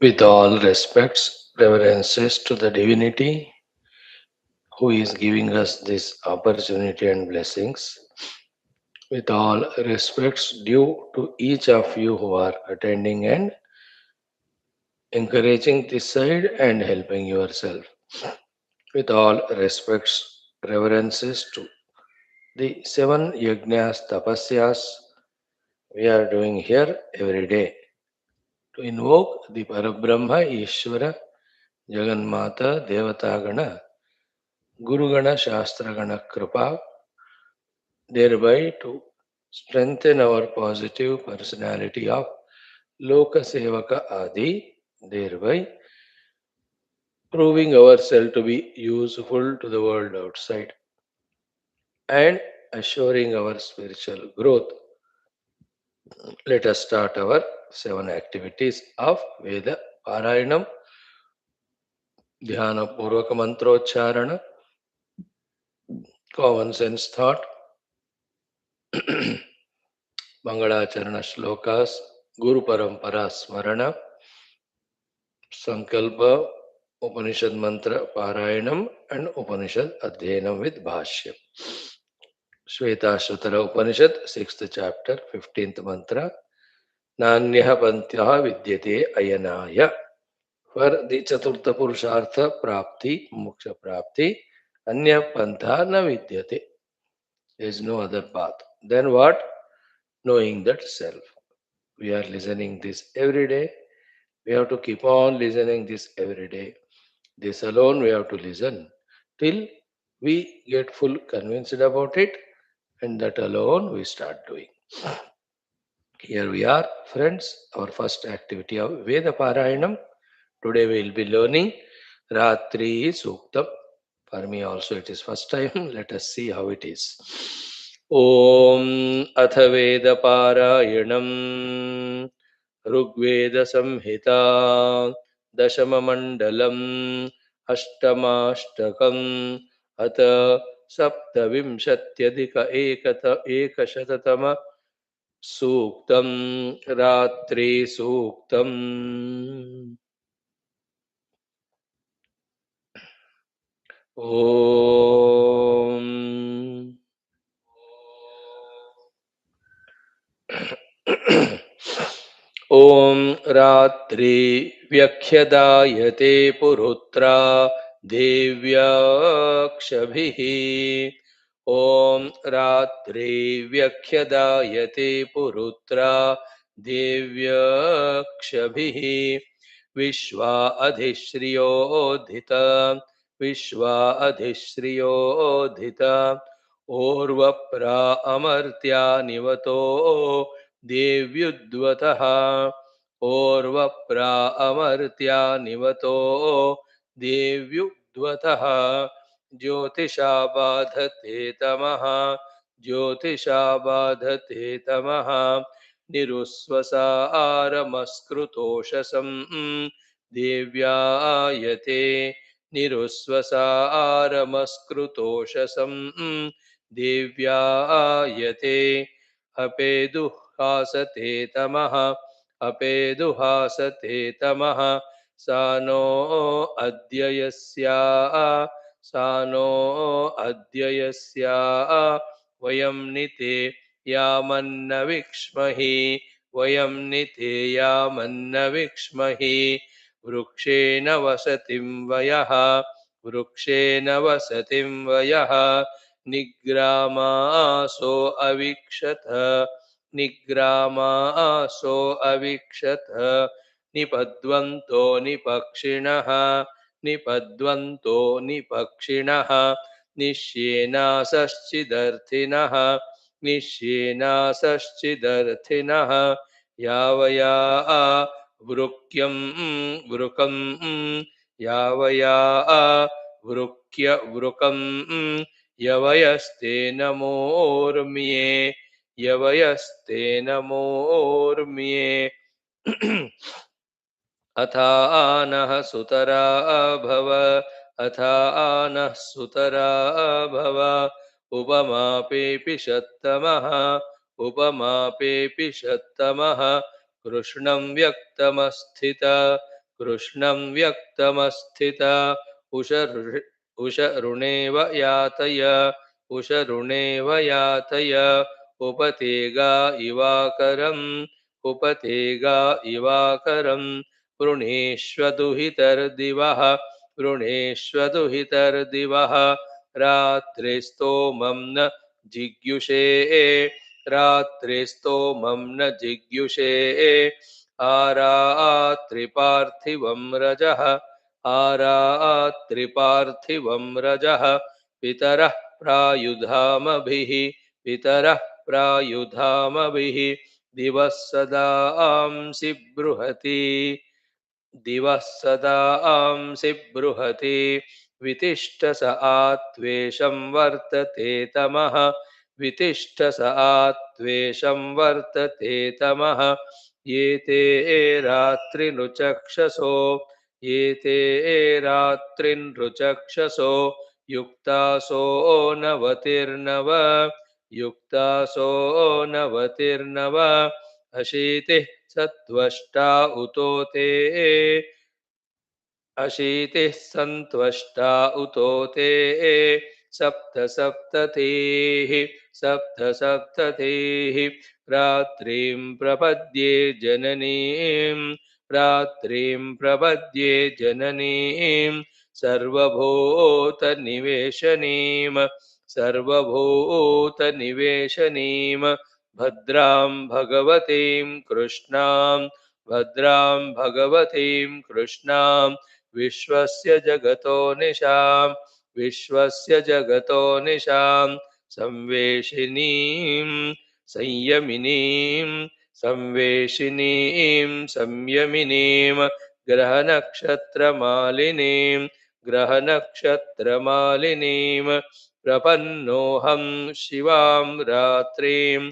With all respects, reverences to the divinity who is giving us this opportunity and blessings, with all respects due to each of you who are attending and encouraging this side and helping yourself, with all respects, reverences to the seven yajnas, tapasyas we are doing here every day to invoke the Parabrahma, Ishvara, Jagannatha, Devatagana, Gurugana, Shastragana, Kripa, thereby to strengthen our positive personality of Lokasevaka Adi, thereby proving ourselves to be useful to the world outside and assuring our spiritual growth. Let us start our seven activities of Veda Parayanam, Dhyana Purvaka Mantrocharana, common sense thought, Mangalacharana Shlokas, Guru Parampara Smarana, Sankalpa, Upanishad Mantra Parayanam, and Upanishad Adhyanam with Bhashyam. Shwethashwathara Upanishad, 6th chapter, 15th mantra. Nanyah Pantyaha Vidyate Ayanaya. For the Chaturtha Purushartha Prapti, Moksha Prapti, Anya Pantha na Vidyate. There is no other path. Then what? Knowing that self. We are listening this every day. We have to keep on listening this every day. This alone we have to listen till we get full convinced about it, and that alone we start doing. Here we are, friends, our first activity of Veda Parayanam. Today we will be learning Ratri Suktam. For me also it is first time. Let us see how it is. Om Atha Veda Parayanam Rigveda Samhita Dashama Mandalam Ashtamaashtakam Atha Saptavimshatyadika Ekashatatama सूक्तं रात्रि सूक्तम् ॐ ॐ रात्रि व्यख्यदायते पुरुत्रा देव्याक्षभिः ॐ रात्रि व्यख्यदायते पुरुत्रा देव्यक्षभिः विश्वा अधिश्रियोधित विश्वा अधिश्रियोधित ओर्वप्रा अमर्त्या निवतो देव्युद्वतः ओर्वप्रा अमर्त्या निवतो देव्युद्वतः ज्योतिषा बाधते तमः ज्योतिषा बाधते तमः निरुस्वसारमस्कृतोषसं देव्यायते निरुस्वसारमस्कृतोषसं देव्यायते अपेदुहासते तमः अपेदुहासते तमः सा नो अद्य सानो अद्ययस्या वयं निते यामन्न विक्ष्महि वयं निते यामन्न विक्ष्महि वृक्षेण वसतिं वयः वृक्षेण वसतिं वयः निग्रामासो अवीक्षत निग्रामासो अवीक्षत निपद्वन्तो निपक्षिणः निपद्वन्तो निपक्षिणः निश्येनासश्चिदर्थिनः निश्येनासश्चिदर्थिनः यावया वृक्यं वृकं यावया वृक्यवृकं यवयस्ते नमोर्म्ये यवयस्ते नमोर्म्ये अथानः सुतरा भव अथानः सुतरा भव उपमापेऽपि षत्तमः उपमापेऽपि षत्तमः कृष्णं व्यक्तमस्थित कृष्णं व्यक्तमस्थित उषरुणेव यातय उषरुणेव यातय उपतेगा इवाकरम् उपतेगा इवाकरम् वृणीष्वदुहितर्दिवः वृणीष्वदुहितर्दिवः रात्रिस्तोमं न जिग्युषे रात्रिस्तोमं न जिग्युषे आरात्रिपार्थिवं रजः आरात्रिपार्थिवं रजः पितरः प्रायुधामभिः पितरः प्रायुधामभिः दिवः सदा आंसि बृहति दिवः सदा आंसि बृहति वितिष्ठ स आत्वेषं वर्तते तमः वितिष्ठ स आत्वेषं वर्तते तमः ये ते रात्रिनृचक्षसो ये ते रात्रिनृचक्षसो युक्तासो नवतिर्नव युक्तासो नवतिर्नव अशीतिः सत्त्वष्टा उतो ते अशीतिः सन्त्वष्टा उतो ते सप्तसप्ततिः सप्तसप्ततिः रात्रिं प्रपद्ये जननीं रात्रिं प्रपद्ये जननीं सर्वभूतनिवेशनीं सर्वभूतनिवेशनीं भद्रां भगवतीं कृष्णां भद्रां भगवतीं कृष्णां विश्वस्य जगतो निशां विश्वस्य जगतो निशां संवेशिनीं संयमिनीं संवेशिनीं संयमिनीं ग्रहनक्षत्रमालिनीं ग्रहनक्षत्रमालिनीं प्रपन्नोऽहं शिवां रात्रिं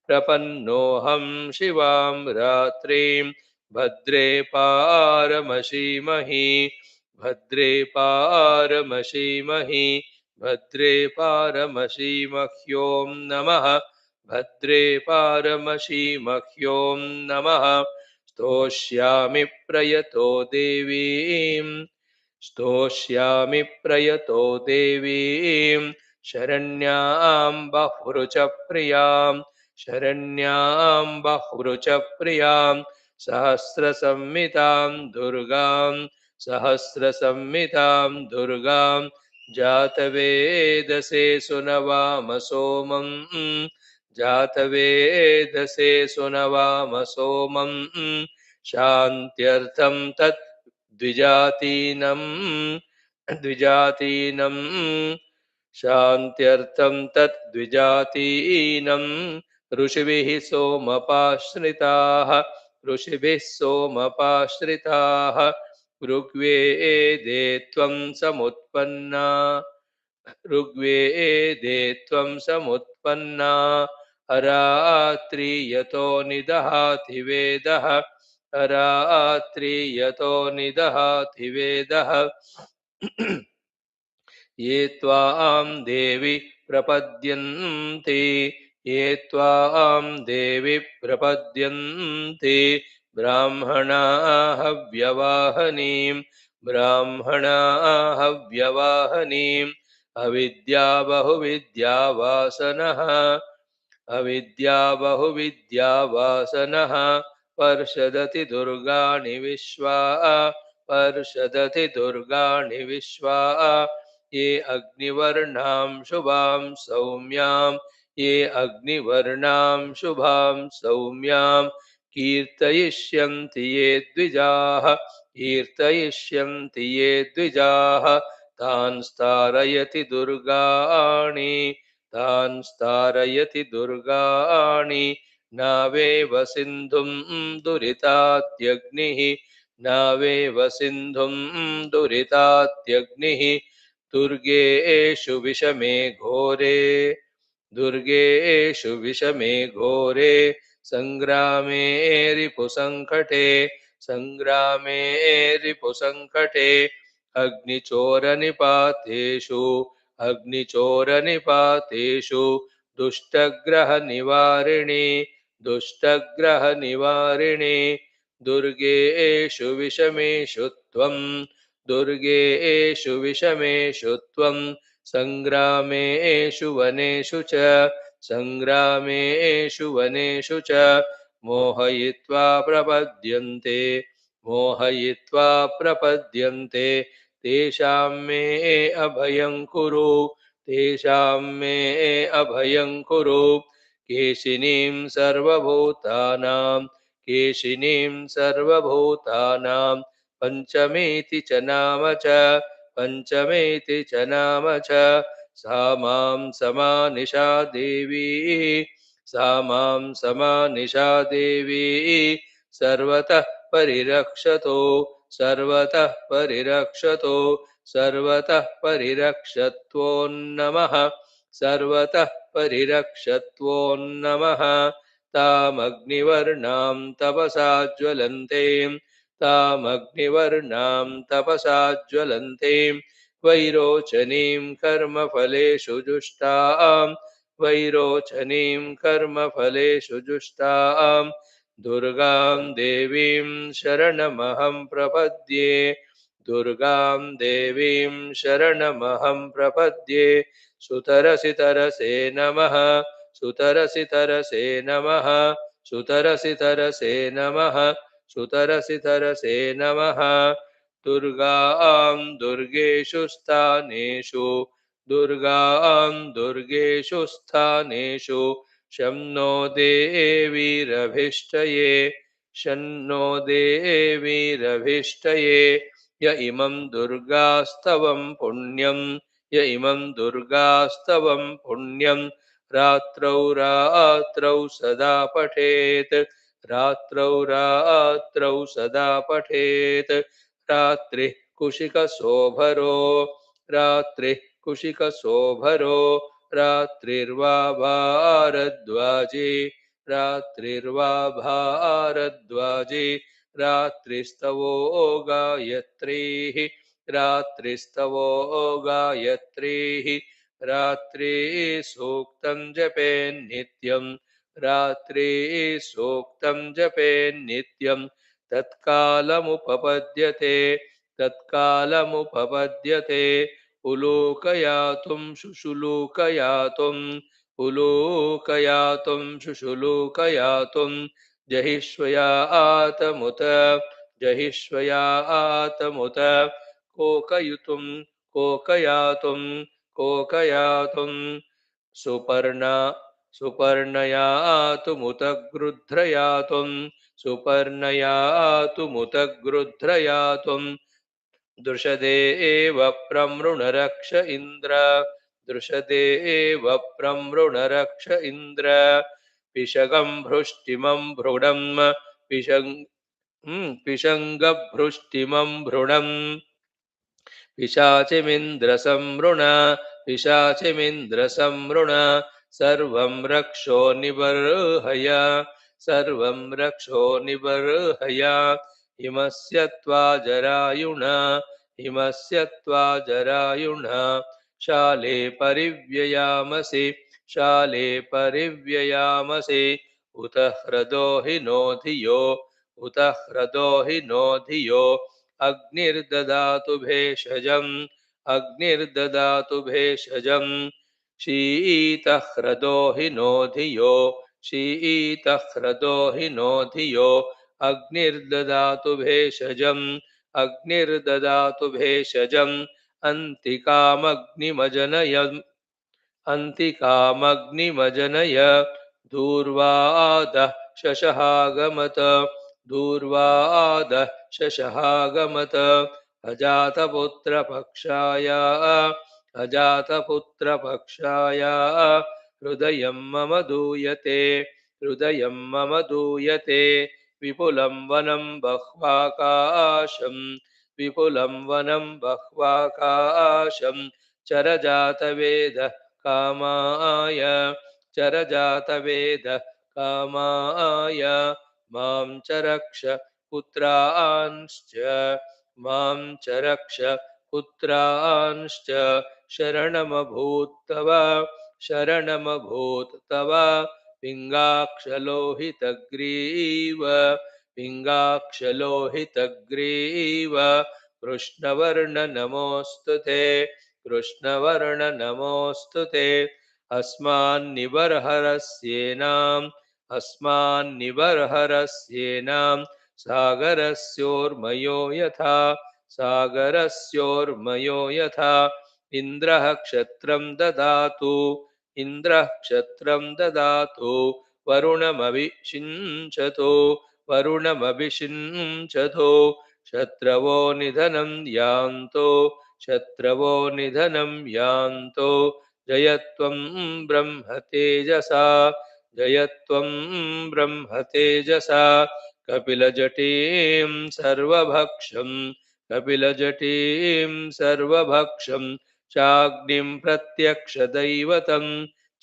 प्रपन्नोऽहं शिवां रात्रिं भद्रे पारमसीमहि भद्रे पारमसीमहि भद्रे पारमसीमह्यों नमः भद्रे पारमसीमह्यों नमः स्तोष्यामि प्रयतो देवीं स्तोष्यामि प्रयतो देवीं शरण्यां बहुरुच प्रियां शरण्यां बहुरुच प्रियां सहस्रसंहितां दुर्गां सहस्रसंहितां दुर्गां जातवेदसे सुनवाम सोमं जातवेदसे सुनवाम सोमं शान्त्यर्थं तत् द्विजातीनं द्विजातीनं शान्त्यर्थं तत् द्विजातीनं ऋषिभिः सोमपाश्रिताः ऋषिभिः सोमपाश्रिताः ऋग्वेदे त्वं समुत्पन्ना ऋग्वेदे त्वं समुत्पन्ना अरात्रियतो निदहाति वेदः अरात्रियतो निदहाति वेदः ये त्वां देवि प्रपद्यन्ते ये त्वां देवि प्रपद्यन्ते ब्राह्मणाः व्यवाहनीं ब्राह्मणाः व्यवाहनीम् अविद्या बहुविद्यावासनः अविद्या बहुविद्यावासनः पर्षदति दुर्गाणि विश्वा पर्षदति दुर्गाणि विश्वा ये अग्निवर्णां शुभां सौम्यां ये अग्निवर्णां शुभां सौम्यां कीर्तयिष्यन्ति ये द्विजाः कीर्तयिष्यन्ति ये द्विजाः तान् स्तारयति दुर्गाणि तान् स्तारयति दुर्गाणि नावेव सिन्धुं दुरितात्यग्निः नावेव सिन्धुं दुरितात्यग्निः दुर्गेषु विषमे घोरे दुर्गेषु विषमे घोरे सङ्ग्रामे रिपुसङ्कटे सङ्ग्रामे रिपुसङ्कटे अग्निचोरनिपातेषु अग्निचोरनिपातेषु दुष्टग्रहनिवारिणि दुष्टग्रहनिवारिणि दुर्गेषु विषमेषु त्वं दुर्गेषु विषमेषु त्वं सङ्ग्रामेषु वनेषु च सङ्ग्रामेषु वनेषु च मोहयित्वा प्रपद्यन्ते मोहयित्वा प्रपद्यन्ते तेषां मे अभयं कुरु तेषां मे अभयं कुरु केशिनीं सर्वभूतानां केशिनीं सर्वभूतानां पञ्चमेति च नाम च पञ्चमेति च नाम च सा मां समानिशा देवी सा मां समानिशा देवी सर्वतः परिरक्षतो सर्वतः परिरक्षतो सर्वतः परिरक्षत्वोन्नमः सर्वतः परिरक्षत्वोन्नमः तामग्निवर्णां तपसा ज्वलन्तीं तामग्निवर्णां तपसा ज्वलन्तीं वैरोचनीं कर्मफलेषु जुष्टां वैरोचनीं कर्मफलेषु जुष्टां दुर्गां देवीं शरणमहं प्रपद्ये दुर्गां देवीं शरणमहं प्रपद्ये सुतरसितरसे नमः सुतरसितरसे नमः सुतरसितरसे नमः सुतरसितरसे नमः दुर्गां दुर्गेषु स्थानेषु दुर्गां दुर्गेषु स्थानेषु शं नो देवीरभिष्टये शन्नो देवीरभिष्टये य इमं दुर्गास्तवं पुण्यं य इमं दुर्गास्तवं पुण्यं रात्रौ रात्रौ सदा पठेत् रात्रौ रात्रौ सदा पठेत् रात्रिः कुशिकशोभरो रात्रिः कुशिकशोभरो रात्रिर्वा भारद्वाजे रात्रिर्वा भारद्वाजे रात्रिस्तवो गायत्रीः रात्रिस्तवो गायत्रीः रात्रि सूक्तं जपेन्नित्यं रात्रि सूक्तं जपेन्नित्यं तत्कालमुपपद्यते तत्कालमुपपद्यते उलूकयातुं शुशुलूकयातुम् उलूकयातुं शुशुलूकयातुं जहिष्वयातमुत जहिष्वयातमुत कोकयितुं कोकयातुं कोकयातुं सुपर्णा सुपर्णयातुमुत गृध्रयातुं सुपर्णयातुमुत गृध्रयातुं दृशदे एव प्रमृणरक्ष इन्द्र दृशदे एव प्रमृणरक्ष इन्द्र पिशगं भृष्टिमं भृडं पिशङ्गभृष्टिमं भृणम् पिशाचिमिन्द्रसंवृण पिशाचिमिन्द्रसंवृण सर्वं रक्षो निबर्हय सर्वं रक्षो निबर्हय हिमस्य त्वा जरायुण हिमस्य त्वा जरायुण शाले परिव्ययामसि शाले परिव्ययामसि उत ह्रदो हि नो धियो उत ह्रदो हि नो धियो अग्निर्ददातु भेषजम् अग्निर्ददातु भेषजम् शीतह्रदो हि नो धियो शीतह्रदो हि नो धियो अग्निर्ददातु भेषजम् अग्निर्ददातु भेषजम् अन्तिकामग्निमजनयम् अन्तिकामग्निमजनय दूर्वादः शशहागमत दूर्वादः शशहागमत अजातपुत्रपक्षाय अजातपुत्रपक्षाय हृदयं मम दूयते हृदयं मम दूयते विपुलं वनं बह्वाकाशं विपुलं वनं बह्वाकाशं चरजातवेद कामाय चरजातवेद कामाय मां च रक्ष पुत्रांश्च मां च रक्ष पुत्रांश्च शरणमभूत्तव शरणमभूत् तव पिङ्गाक्षलोहितग्रीव पिङ्गाक्षलोहितग्रीव कृष्णवर्ण नमोऽस्तु ते कृष्णवर्ण नमोऽस्तु ते अस्मान्निबर्हरस्येनां सागरस्योर्मयो यथा सागरस्योर्मयो यथा इन्द्रः क्षत्रं ददातु इन्द्रः क्षत्रं ददातु वरुणमभिषिञ्चतु वरुणमभिषिञ्चतु शत्रवो निधनं यान्तो शत्रवो निधनं यान्तो जयत्वं ब्रह्म तेजसा जयत्वं ब्रह्म तेजसा कपिलजटीं सर्वभक्षं कपिलजटीं सर्वभक्षं चाग्निं प्रत्यक्षदैवतं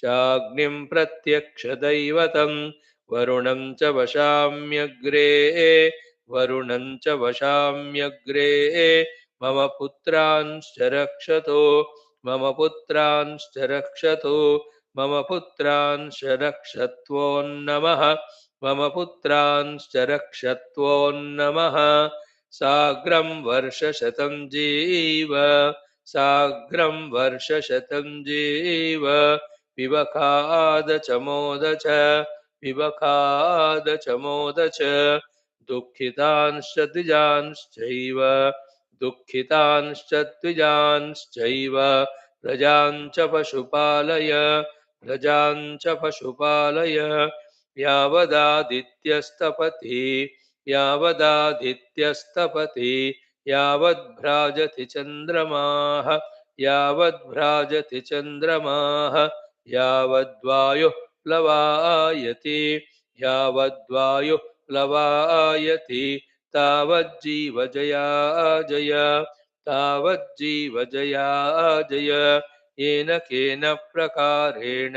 चाग्निं प्रत्यक्षदैवतं वरुणं च वशाम्यग्रे वरुणं च वशाम्यग्रे मम पुत्रांश्च रक्षतु मम पुत्रांश्च रक्षतु मम पुत्रांश्च रक्षत्वोन्नमः मम पुत्रांश्च रक्षत्वोन्नमः साग्रं वर्षशतं जीव साग्रं वर्षशतं जीव पिबखाद च मोद च पिबखाद च मोद च दुःखितांश्च द्विजांश्चैव दुःखितांश्च द्विजांश्चैव प्रजाञ्च पशुपालय प्रजाञ्च पशुपालय यावदादित्यस्तपति यावदादित्यस्तपति यावद्भ्राजति चन्द्रमाः यावद्भ्राजति चन्द्रमाः यावद्वायुः प्लवायति यावद्वायुः प्लवायति तावज्जीवजया जय तावज्जीवजया जय येन केन प्रकारेण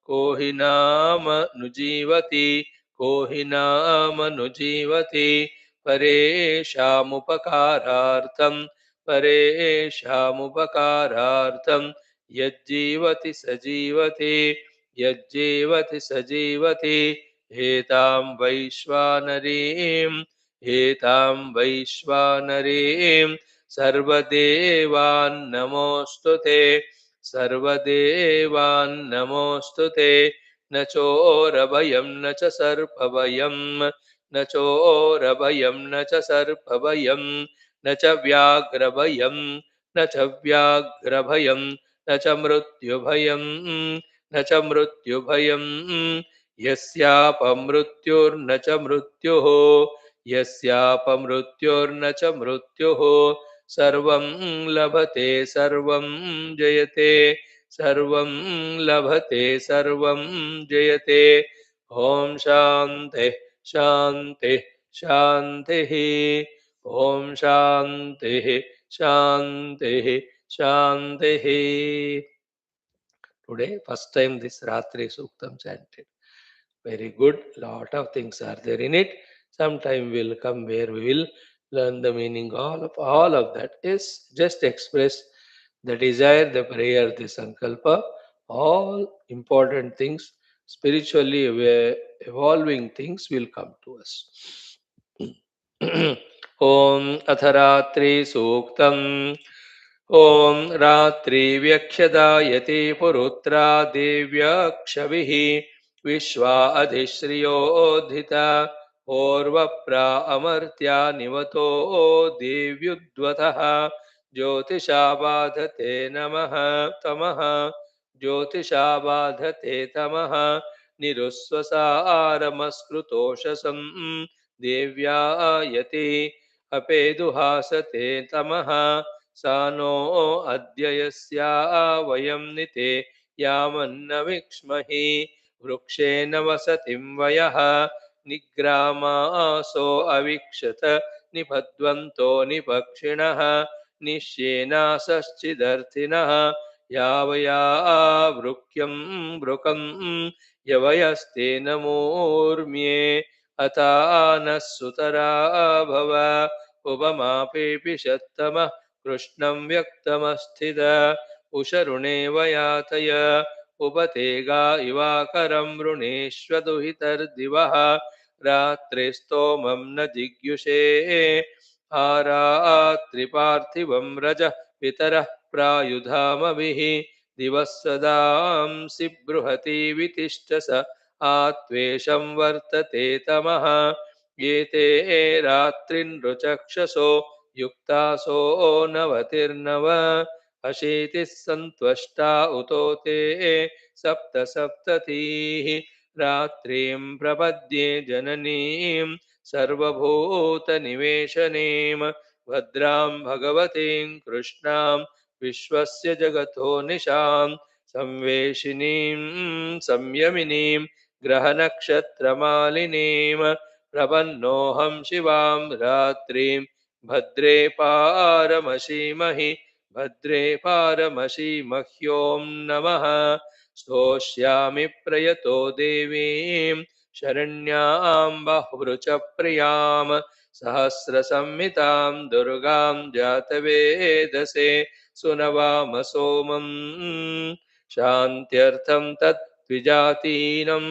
को हि नामनुजीवति को हि नामनुजीवति परेषामुपकारार्थं यज्जीवति स जीवति यज्जीवति स जीवति एतां वैश्वानरीं सर्वदेवान् नमोऽस्तु ते सर्वदेवान् नमोऽस्तु ते न चोरभयं न च सर्पभयं न चोरभयं न च सर्पभयं न च व्याघ्रभयं न च व्याघ्रभयं न च मृत्युभयं न च मृत्युभयं यस्यापमृत्युर्न च मृत्युः यस्यापमृत्युर्न च मृत्युः सर्वं लभते सर्वं जयते सर्वं लभते सर्वं जयते ॐ शान्तिः शान्तिः शान्तिः ॐ शान्तिः शान्तिः शान्तिः. Today, first time this Ratri Suktam chanted. Very good. Lot of things are there in it. Sometime will come where we will learn the meaning. All of that is just express the desire, the prayer, the sankalpa. All important things, spiritually evolving things will come to us. Om Atharatri Suktam. ॐ रात्रिव्यक्षदायते पुरुत्रा देव्यक्षभिः विश्वा अधिश्रियोऽधिता ओर्वप्रा अमर्त्या निवतो देव्युद्वतः ज्योतिषा बाधते नमः तमः ज्योतिषा बाधते तमः निरुस्वसारमस्कृतोषसं देव्यायते अपेदुहासते तमः सा no अद्य यस्या वयं निते यामन्नविक्ष्महि वृक्षेण वसतिं वयः निग्रामासो अवीक्षत निपद्वन्तो निपक्षिणः निश्येनासश्चिदर्थिनः यावया वृक्यं वृकं यवयस्तेन मूर्म्ये अता नः सुतरा भव उपमापेऽपि षत्तमः कृष्णं व्यक्तमस्थित उशरुणेव यातय उपतेगा इवाकरं वृणीष्वदुहितर्दिवः रात्रिस्तोमं न जिग्युषे आरात्रिपार्थिवं रजः पितरः प्रायुधामभिः दिवः सदांसि बृहति वितिष्ठ स आत्वेषं वर्तते तमः एते रात्रिनृचक्षसो युक्तासो नवतिर्नव अशीतिः सन्त्वष्टा उतो ते सप्त सप्ततिः रात्रिं प्रपद्ये जननीं सर्वभूतनिवेशनीं भद्रां भगवतीं कृष्णां विश्वस्य जगतो निशां संवेशिनीं संयमिनीं ग्रहनक्षत्रमालिनीं प्रपन्नोऽहं शिवां रात्रिं भद्रे पारमसीमहि भद्रे पारमसीमह्यों नमः स्तोष्यामि प्रयतो देवीं शरण्यां बहुवृच प्रियां सहस्रसंहितां दुर्गां जातवेदसे सुनवाम सोमं शान्त्यर्थं तत् द्विजातीनं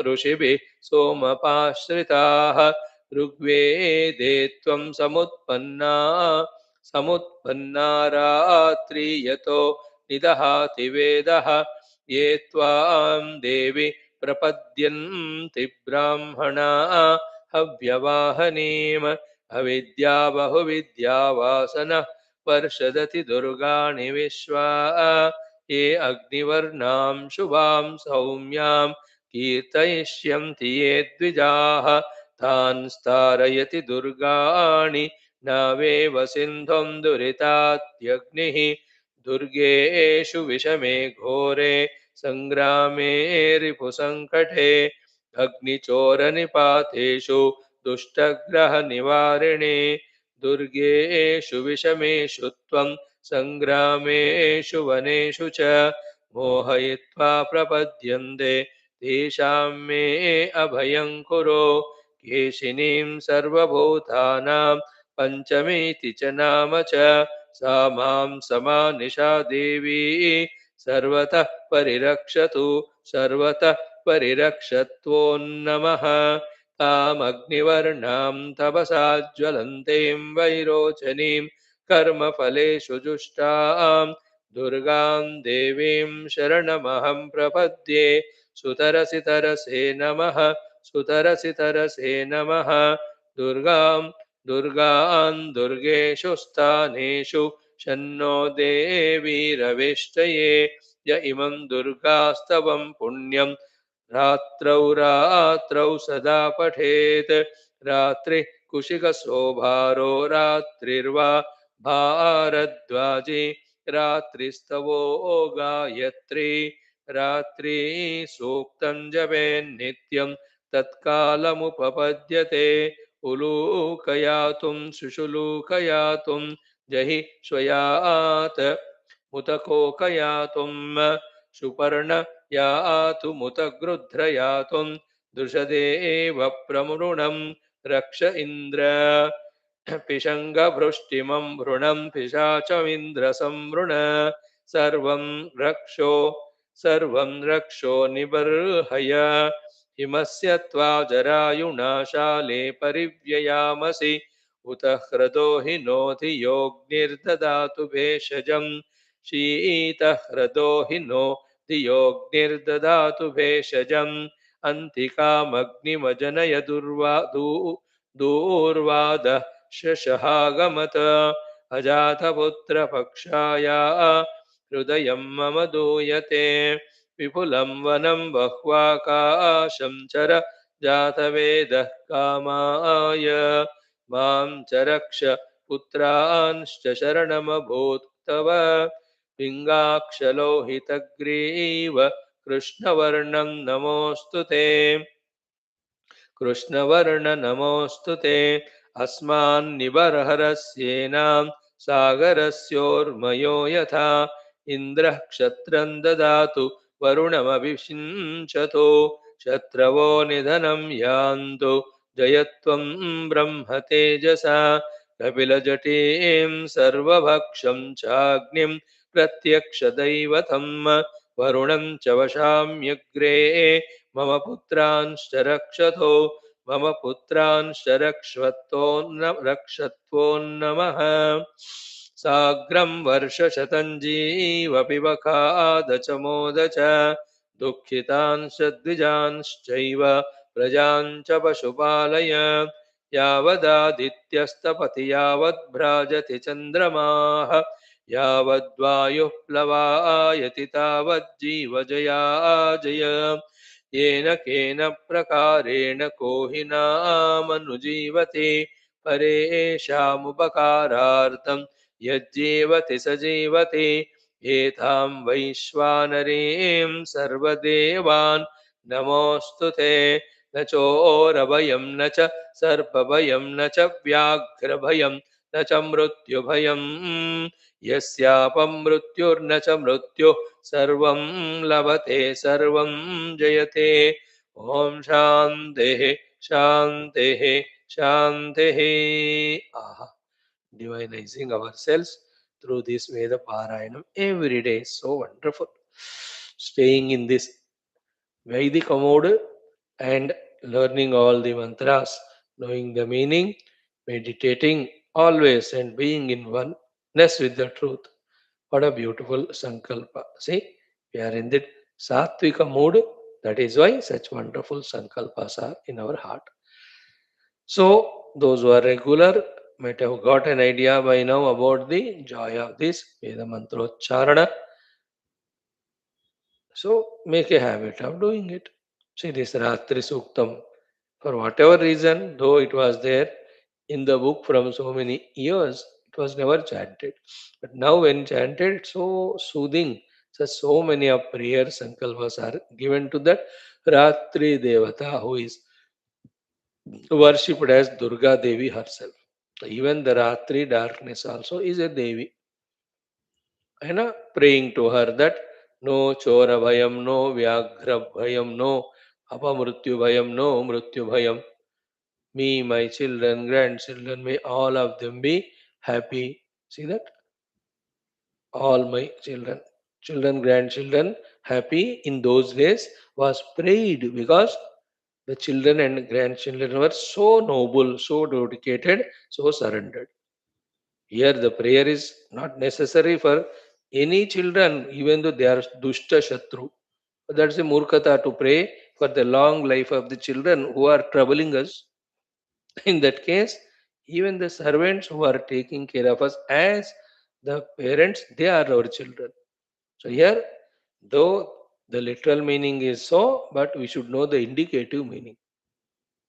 ऋषिभिः सोमपाश्रिताः ऋग्वेदे त्वं समुत्पन्ना रात्रि यतो निदहाति वेदः ये त्वां देवि प्रपद्यन्ति ब्राह्मणा हव्यवाहनीम् अविद्या बहुविद्या वासनः पर्षदति दुर्गाणि विश्वा ये अग्निवर्णां शुभां सौम्यां कीर्तयिष्यन्ति ये द्विजाः तान् स्तारयति दुर्गाणि नावेव सिन्धुं दुरितात्यग्निः दुर्गेषु विषमे घोरे सङ्ग्रामे रिपुसङ्कटे अग्निचोरनिपातेषु दुष्टग्रहनिवारिणे दुर्गेषु विषमेषु त्वं सङ्ग्रामेषु वनेषु च मोहयित्वा प्रपद्यन्ते तेषां मे अभयं कुरु केशिनीं सर्वभूतानां पञ्चमीति च नाम च सा मां समानिशा देवी सर्वतः परिरक्षतु सर्वतः परिरक्षत्वोन्नमः तामग्निवर्णां तपसा ज्वलन्तीं वैरोचनीं कर्मफलेषु जुष्टां दुर्गां देवीं शरणमहं प्रपद्ये सुतरसि तरसे नमः सुतरसि तरसे नमः दुर्गां दुर्गेषु स्थानेषु शन्नो देवीरवेष्टये य इमं दुर्गास्तवं पुण्यं रात्रौ सदा पठेत् रात्रिः कुशिकशोभारो रात्रिर्वा भारद्वाजी रात्रिस्तवो गायत्री रात्रि सूक्तं जपेन्नित्यं तत्कालमुपपद्यते उलूकयातुं शुशुलूकयातुं जहि स्वयात् मुतकोकयातुं सुपर्ण यातु मुतगृध्रयातुं दृषदेव प्रमृणं रक्ष इन्द्र पिशङ्गभृष्टिमं भृणं पिशाचमिन्द्रसंवृण सर्वं रक्षो निबर्हय हिमस्य त्वा जरायुणाशाले परिव्ययामसि उत ह्रदो हि नो धियोऽग्निर्ददातु भेषजं शीतह्रदो हि नो धियोऽग्निर्ददातु भेषजम् अन्तिकामग्निमजनय दूर्वादः शशहागमत अजातपुत्रपक्षाया हृदयं मम दूयते विपुलं वनं बह्वाकाशं चर जातवेदः कामाय मां च रक्ष पुत्रांश्च शरणमभूत् तव पिङ्गाक्षलोहितग्रीव कृष्णवर्णं नमोऽस्तु ते कृष्णवर्ण नमोऽस्तु ते अस्मान्निबर्हरस्येनां सागरस्योर्मयो यथा इन्द्रः क्षत्रं ददातु वरुणमभिषिञ्चतु शत्रवो निधनं यान्तु जयत्वं ब्रह्म तेजसा कपिलजटीं सर्वभक्षं चाग्निं प्रत्यक्षदैवतम् वरुणं च वशाम्यग्रे मम पुत्रांश्च रक्षतो मम पुत्रांश्च रक्षत्वोन्नमः साग्रं वर्षशतं जीवपि वखाद च मोद च दुःखितांश्च द्विजांश्चैव प्रजाञ्च पशुपालय यावदादित्यस्तपति यावद्भ्राजति चन्द्रमाः यावद्वायुः प्लवायति तावज्जीवजया जय येन केन प्रकारेण को हि नामनुजीवति परेषामुपकारार्थं यज्जीवति स जीवति एतां वैश्वानरीं सर्वदेवान् नमोऽस्तु ते न चोरभयं न च सर्पभयं न च व्याघ्रभयं न च मृत्युभयं यस्यापमृत्युर्न च मृत्युः सर्वं लभते सर्वं जयते ॐ शान्तिः शान्तिः शान्तिः aha divinizing ourselves through this Veda Parayanam every day is so wonderful. Staying in this Vedic mode and learning all the mantras, knowing the meaning, meditating always and being in oneness with the truth. What a beautiful sankalpa. See, we are in the sattvika mood. That is why such wonderful sankalpas are in our heart. So, those who are regular might have got an idea by now about the joy of this Veda Mantrocharana. So, make a habit of doing it. See, this Ratri Suktam, for whatever reason, though it was there in the book from so many years, it was never chanted. But now, when chanted, it's so soothing. So many of prayer sankalpas are given to that Ratri Devata who is worshipped as Durga Devi herself. Even the Ratri darkness also is a Devi. Praying to her that no Chora Bhayam, no Vyaghra Bhayam, no Apamrutyu Bhayam, no Mrutyu Bhayam. Me, my children, grandchildren, may all of them be happy. See that? All my children, grandchildren, happy in those days was prayed because the children and grandchildren were so noble, so dedicated, so surrendered. Here, the prayer is not necessary for any children, even though they are dushta shatru. That's a murkata to pray for the long life of the children who are troubling us. In that case, even the servants who are taking care of us as the parents, they are our children. So here, though the literal meaning is so, but we should know the indicative meaning.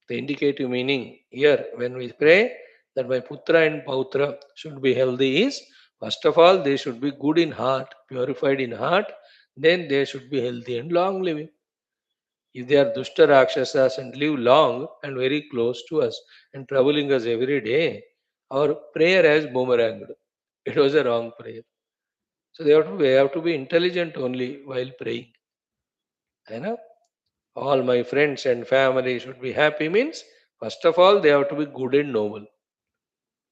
The indicative meaning here, when we pray that my putra and pautra should be healthy, is first of all, they should be good in heart, purified in heart, then they should be healthy and long living. If they are dushta rakshasas and live long and very close to us and troubling us every day, our prayer has boomeranged. It was a wrong prayer. So we have to be intelligent only while praying. You know? All my friends and family should be happy means, first of all, they have to be good and noble.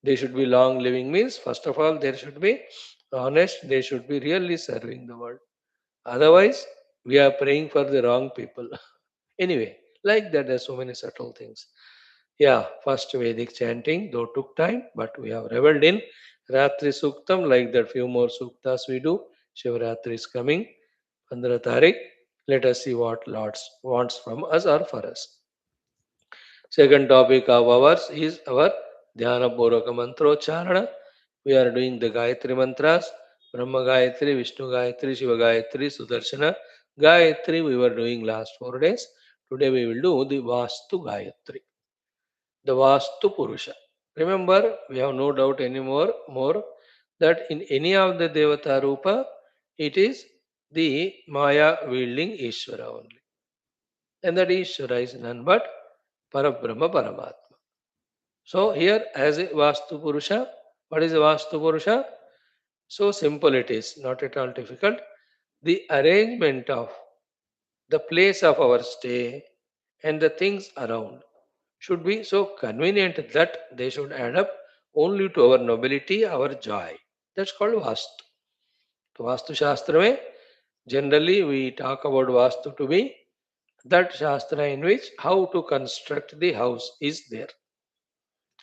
They should be long living means, first of all, they should be honest. They should be really serving the world. Otherwise, we are praying for the wrong people. Anyway, like that, there's so many subtle things. Yeah, first Vedic chanting, though took time, but we have reveled in Ratri Suktam, like that few more Suktas we do. Shivaratri is coming, 15 Tarik. Let us see what Lord wants from us or for us. Second topic of ours is our Dhyana Purvaka Mantrocharana. We are doing the Gayatri mantras, Brahma Gayatri, Vishnu Gayatri, Shiva Gayatri, Sudarshana Gayatri. We were doing last 4 days. Today we will do the Vastu Gayatri, the Vastu Purusha. Remember, we have no doubt anymore more that in any of the Devata Rupa, it is the Maya wielding Ishvara only. And that Ishvara is none but Parabrahma Paramatma. So here as a Vastu Purusha, what is a Vastu Purusha? So simple it is, not at all difficult. The arrangement of the place of our stay and the things around should be so convenient that they should add up only to our nobility, our joy. That's called Vastu. तो वास्तु शास्त्र में Generally, we talk about Vastu to be that Shastra in which how to construct the house is there,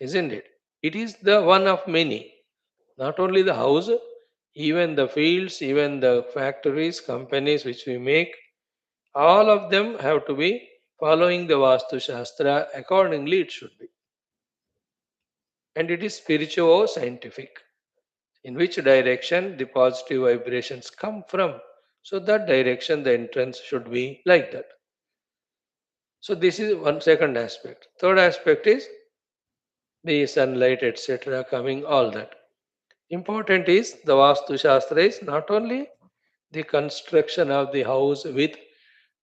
isn't it? It is the one of many. Not only the house, even the fields, even the factories, companies which we make, all of them have to be following the Vastu Shastra. Accordingly, it should be. And it is spiritual scientific. In which direction the positive vibrations come from. So that direction the entrance should be like that. So this is one second aspect. Third aspect is the sunlight, etc. coming, all that. Important is the Vastu Shastra is not only the construction of the house with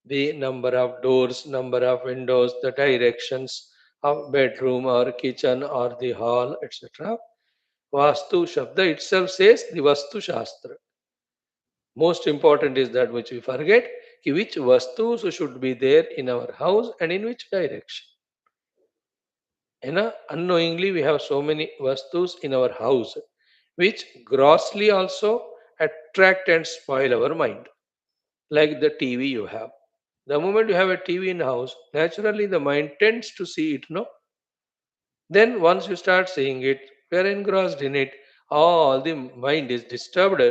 the number of doors, number of windows, the directions of bedroom or kitchen or the hall, etc. Vastu Shabda itself says the Vastu Shastra. Most important is that which we forget, ki which vastus should be there in our house and in which direction. Unknowingly we have so many vastus in our house which grossly also attract and spoil our mind. Like the TV you have. The moment you have a TV in the house, naturally the mind tends to see it, no? Then once you start seeing it, we are engrossed in it. All the mind is disturbed,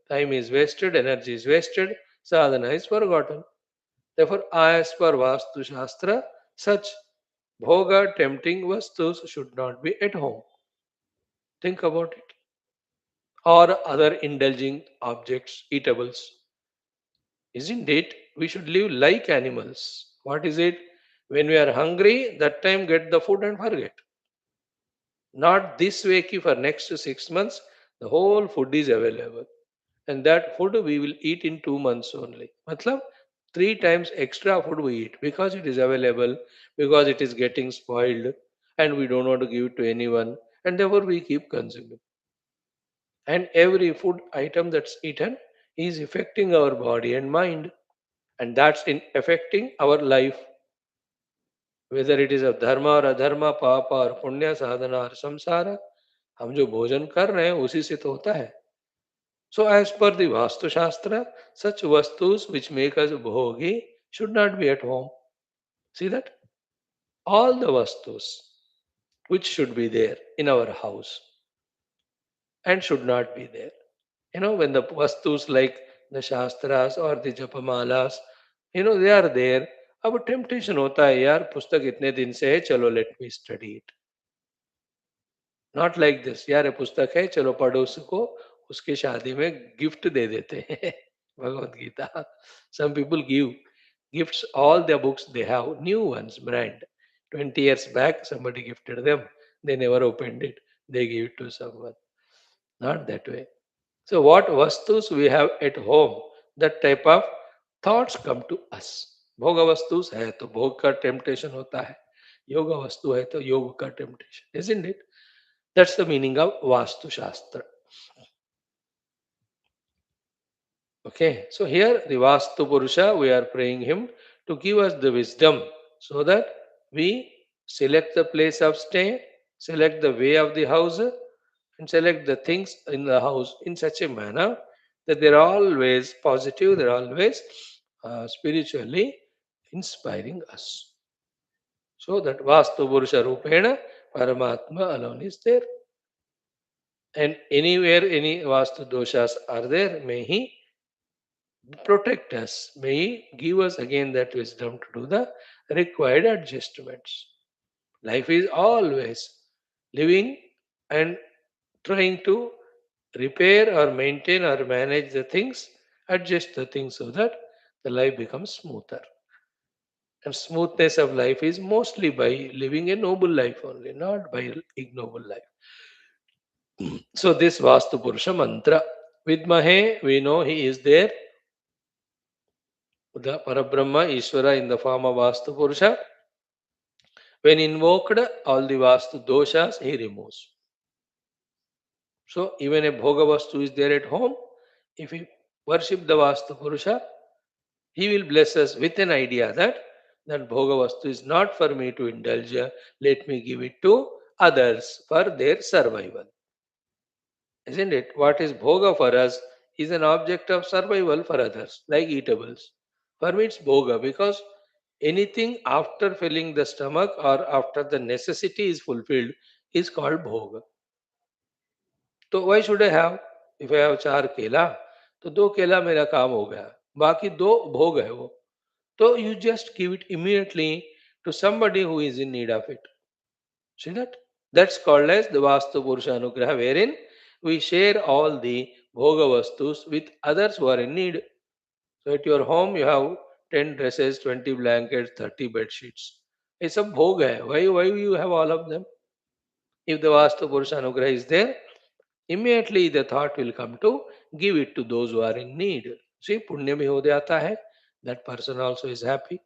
time is wasted, energy is wasted, sadhana is forgotten. Therefore, as per Vastu Shastra, such bhoga tempting vastus should not be at home. Think about it. Or other indulging objects, eatables. Isn't it? We should live like animals. What is it? When we are hungry, that time get the food and forget. Not this way ki for next 6 months, the whole food is available. And that food we will eat in 2 months only. Matlab, 3 times extra food we eat because it is available, because it is getting spoiled, and we don't want to give it to anyone, and therefore we keep consuming. And every food item that's eaten is affecting our body and mind, and that's in affecting our life, whether it is of dharma or adharma, papa or punya, sadhana or samsara. हम जो भोजन कर रहे हैं उसी से तो होता है. So, as per the Vastu Shastra, such vastus which make us bhogi should not be at home. See that? All the vastus which should be there in our house and should not be there. When the vastus like the Shastras or the Japamalas, they are there. अब temptation होता है यार पुस्तक इतने दिन से है चलो let me study it. Not like this यार ये पुस्तक है चलो पढ़ो उसको उसके शादी में गिफ्ट दे देते हैं. Bhagavad Gita. Some people give gifts all the books they have, new ones, brand. 20 years back, somebody gifted them. They never opened it. They give it to someone. Not that way. So, what vastus we have at home, that type of thoughts come to us. भोग वस्तुस है तो भोग का temptation होता है. योग वस्तु है तो योग का temptation. Isn't it? That's the meaning of Vastu Shastra. Okay, so here the Vastu Purusha, we are praying him to give us the wisdom so that we select the place of stay, select the way of the house, and select the things in the house in such a manner that they're always positive, they're always spiritually inspiring us. So that Vastu Purusha Rupena, Paramatma alone is there. And anywhere any Vastu doshas are there, may he protect us. May He give us again that wisdom to do the required adjustments. Life is always living and trying to repair or maintain or manage the things, adjust the things so that the life becomes smoother. And smoothness of life is mostly by living a noble life only, not by ignoble life. So this Vastu Purusha mantra. Vidmahe, we know he is there. The Parabrahma, Ishvara in the form of Vastu Purusha. When invoked, all the Vastu doshas he removes. So even a Bhoga Vastu is there at home. If we worship the Vastu Purusha, he will bless us with an idea that Bhoga Vastu is not for me to indulge, let me give it to others for their survival. Isn't it? What is Bhoga for us is an object of survival for others, like eatables. For me, it's bhoga because anything after filling the stomach or after the necessity is fulfilled is called bhoga. So why should I have? If I have चार केला, तो दो केला मेरा काम हो गया. बाकी दो भोग है वो. So you just give it immediately to somebody who is in need of it. See that? That's called as the Vastu Purusha Anugraha, wherein we share all the bhoga vastus with others who are in need. So at your home you have 10 dresses, 20 blankets, 30 bed sheets. It's a bhoga. Hai. Why you have all of them? If the Vastu Purusha Anugraha is there, immediately the thought will come to give it to those who are in need. See, punya bhi ho jata hai. That person also is happy.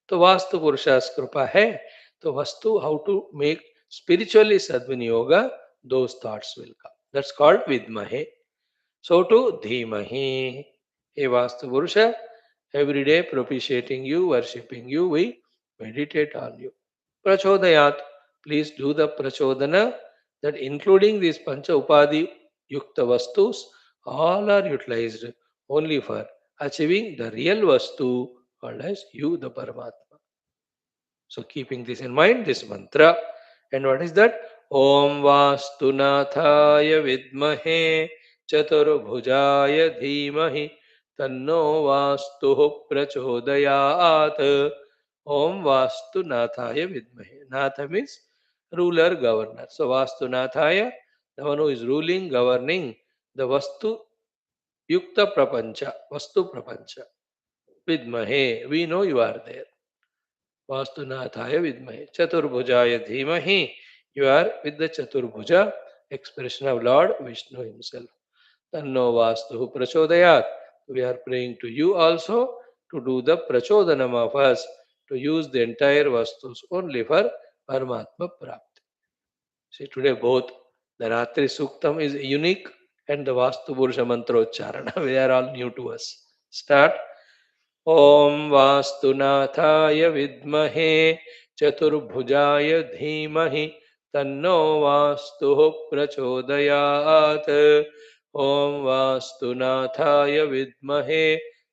तो वास्तु पुरुषास कृपा है तो वस्तु how to make spiritually sadvinyoga, those thoughts will come. That's called vidmahe. So to dhimahi, he vastu purusha, every day propitiating you, worshipping you, we meditate on you. Prachodayat, please do the prachodana, that including these pancha upadhi yukta vastus, all are utilized only for achieving the real vastu called as you, the Paramatma. So keeping this in mind, this mantra. And what is that? Om Vastunathaya Vidmahe Chaturbhujaya Dhimahi Tanno Vastu Prachodayat. Om Vastunathaya Vidmahe. Natha means ruler, governor. So Vastunathaya, the one who is ruling, governing the Vastu Yukta Prapancha, Vastu Prapancha. Vidmahe, we know you are there. Vastunathaya Vidmahe. Chaturbhujaya Dhimahi. You are with the Chaturbhuja, expression of Lord Vishnu himself. Tanno Vastu Prachodayat. We are praying to you also to do the Prachodanam of us, to use the entire Vastus only for Paramatma Prapti. See, today both the Ratri Suktam is unique and the Vastu Purusha Mantrocharana, they are all new to us. Start. ॐ वास्तुनाथाय विद्महे चतुर्भुजाय धीमहि तन्नो वास्तुः प्रचोदयात्. ॐ वास्तुनाथाय विद्महे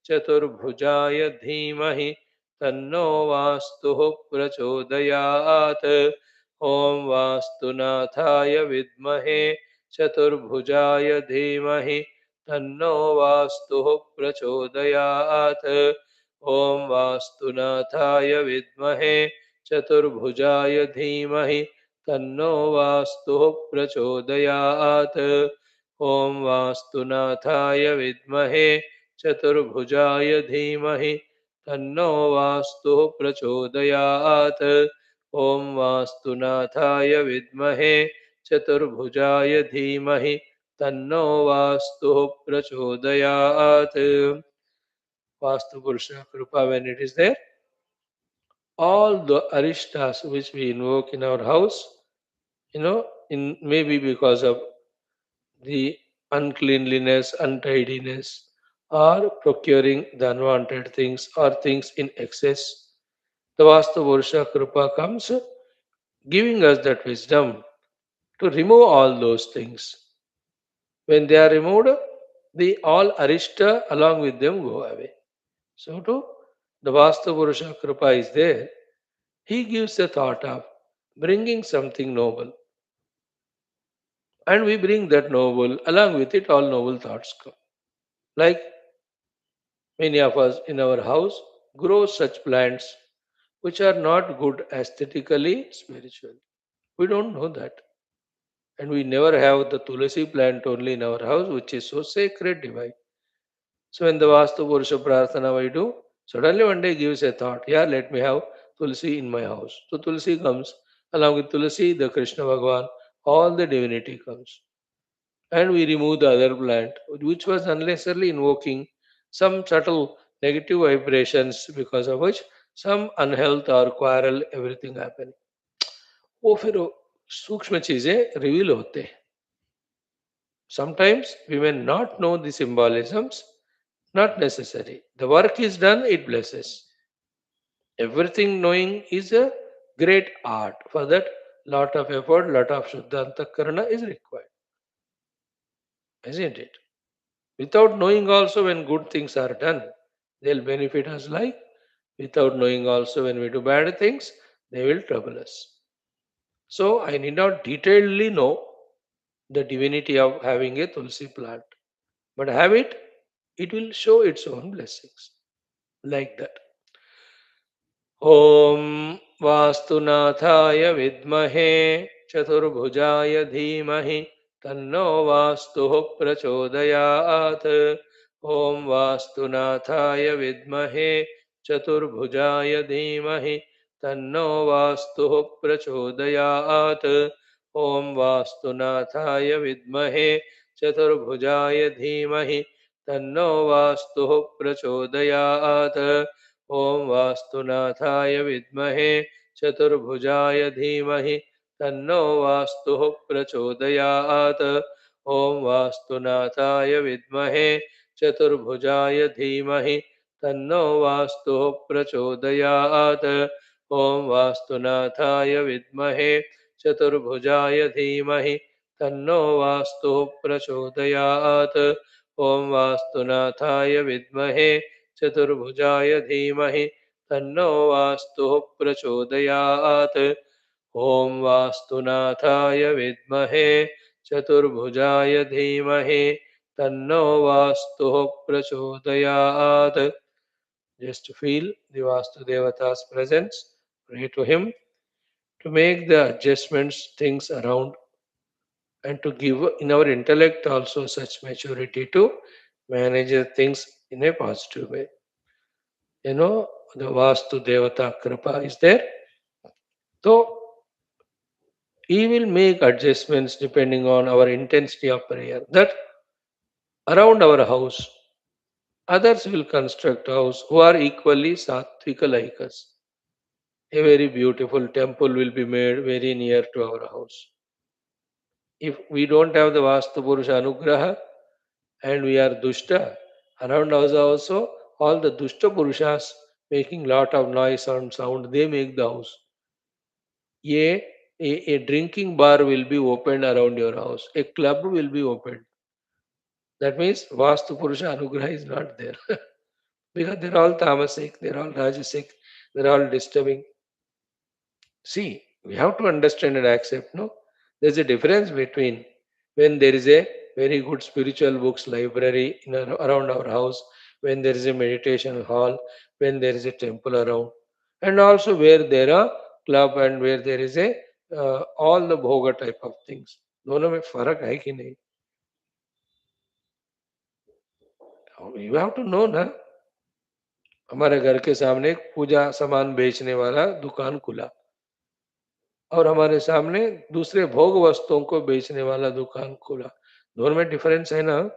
चतुर्भुजाय धीमहि तन्नो वास्तुः प्रचोदयात्. ॐ वास्तुनाथाय विद्महे चतुर्भुजाय धीमहि तन्नो वास्तुः प्रचोदयात्. ॐ वास्तुनाथाय विद्महे चतुर्भुजाय धीमहि तन्नो वास्तुः प्रचोदयात्. ॐ वास्तुनाथाय विद्महे चतुर्भुजाय धीमहि तन्नो वास्तुः प्रचोदयात्. ॐ वास्तुनाथाय विद्महे चतुर्भुजाय धीमहि तन्नो वास्तुः प्रचोदयात्. Vastu Purusha Krupa, when it is there, all the arishtas which we invoke in our house, in maybe because of the uncleanliness, untidiness, or procuring the unwanted things or things in excess, the Vastu Purusha Krupa comes giving us that wisdom to remove all those things. When they are removed, the all arishta along with them go away. So too, the Vastu Purusha Kripa is there. He gives the thought of bringing something noble. And we bring that noble, along with it, all noble thoughts come. Like many of us in our house grow such plants which are not good aesthetically, spiritually. We don't know that. And we never have the Tulasi plant only in our house, which is so sacred, divine. So when the Vastu Purusha Prarthana I do, suddenly one day gives a thought, yeah, let me have Tulsi in my house. So Tulsi comes, along with Tulsi, the Krishna Bhagavan, all the divinity comes. And we remove the other plant, which was unnecessarily invoking some subtle negative vibrations, because of which some unhealth or quarrel, everything happening. वो फिर सूक्ष्म चीजें reveal होते हैं. Sometimes we may not know the symbolisms, not necessary. The work is done, it blesses. Everything knowing is a great art. For that, lot of effort, lot of Shuddha Antakarana is required. Isn't it? Without knowing also when good things are done, they'll benefit us like without knowing also when we do bad things, they will trouble us. So I need not detailedly know the divinity of having a tulsi plant, but have it, it will show its own blessings. Like that. ॐ वास्तुनाथाय विद्महे चतुर्भुजाय धीमहि तन्नो वास्तुः प्रचोदयात् ॐ वास्तुनाथाय विद्महे चतुर्भुजाय धीमहि तन्नो वास्तुः प्रचोदयात् ॐ वास्तुनाथाय विद्महे चतुर्भुजाय धीमहि तन्नो वास्तुः प्रचोदयात् ॐ वास्तुनाथाय विद्महे चतुर्भुजाय धीमहि तन्नो वास्तुः प्रचोदयात् ॐ वास्तुनाथाय विद्महे चतुर्भुजाय धीमहि तन्नो वास्तुः प्रचोदयात् ॐ वास्तुनाथाय विद्महे चतुर्भुजाय धीमहि तन्नो वास्तुः प्रचोदयात् ॐ वास्तुनाथाय विद्महे चतुर्भुजाय धीमहि तन्नो वास्तुः प्रचोदयात् ॐ वास्तुनाथाय विद्महे चतुर्भुजाय धीमहि तन्नो वास्तुः प्रचोदयात्. Just feel the Vastu Devata's presence, pray to him to make the adjustments, things around, and to give in our intellect also such maturity to manage the things in a positive way. The Vastu Devata Kripa is there. So he will make adjustments depending on our intensity of prayer. That around our house, others will construct house who are equally sattvika like us. A very beautiful temple will be made very near to our house. If we don't have the Vastu Purusha Anugraha and we are Dushta, around us also all the Dushta Purushas making lot of noise and sound, they make the house. A, a drinking bar will be opened around your house. A club will be opened. That means Vastu Purusha Anugraha is not there. Because they're all tamasic, they're all rajasic, they're all disturbing. See, we have to understand and accept, no? There's a difference between when there is a very good spiritual books library around our house, when there is a meditation hall, when there is a temple around, and also where there are club and where there is a all the bhoga type of things. दोनों में फर्क है कि नहीं? You have to know ना. हमारे घर के सामने एक पूजा सामान बेचने वाला दुकान खुला और हमारे सामने दूसरे भोग वस्तुओं को बेचने वाला दुकान खुला. दोनों में डिफरेंस है ना.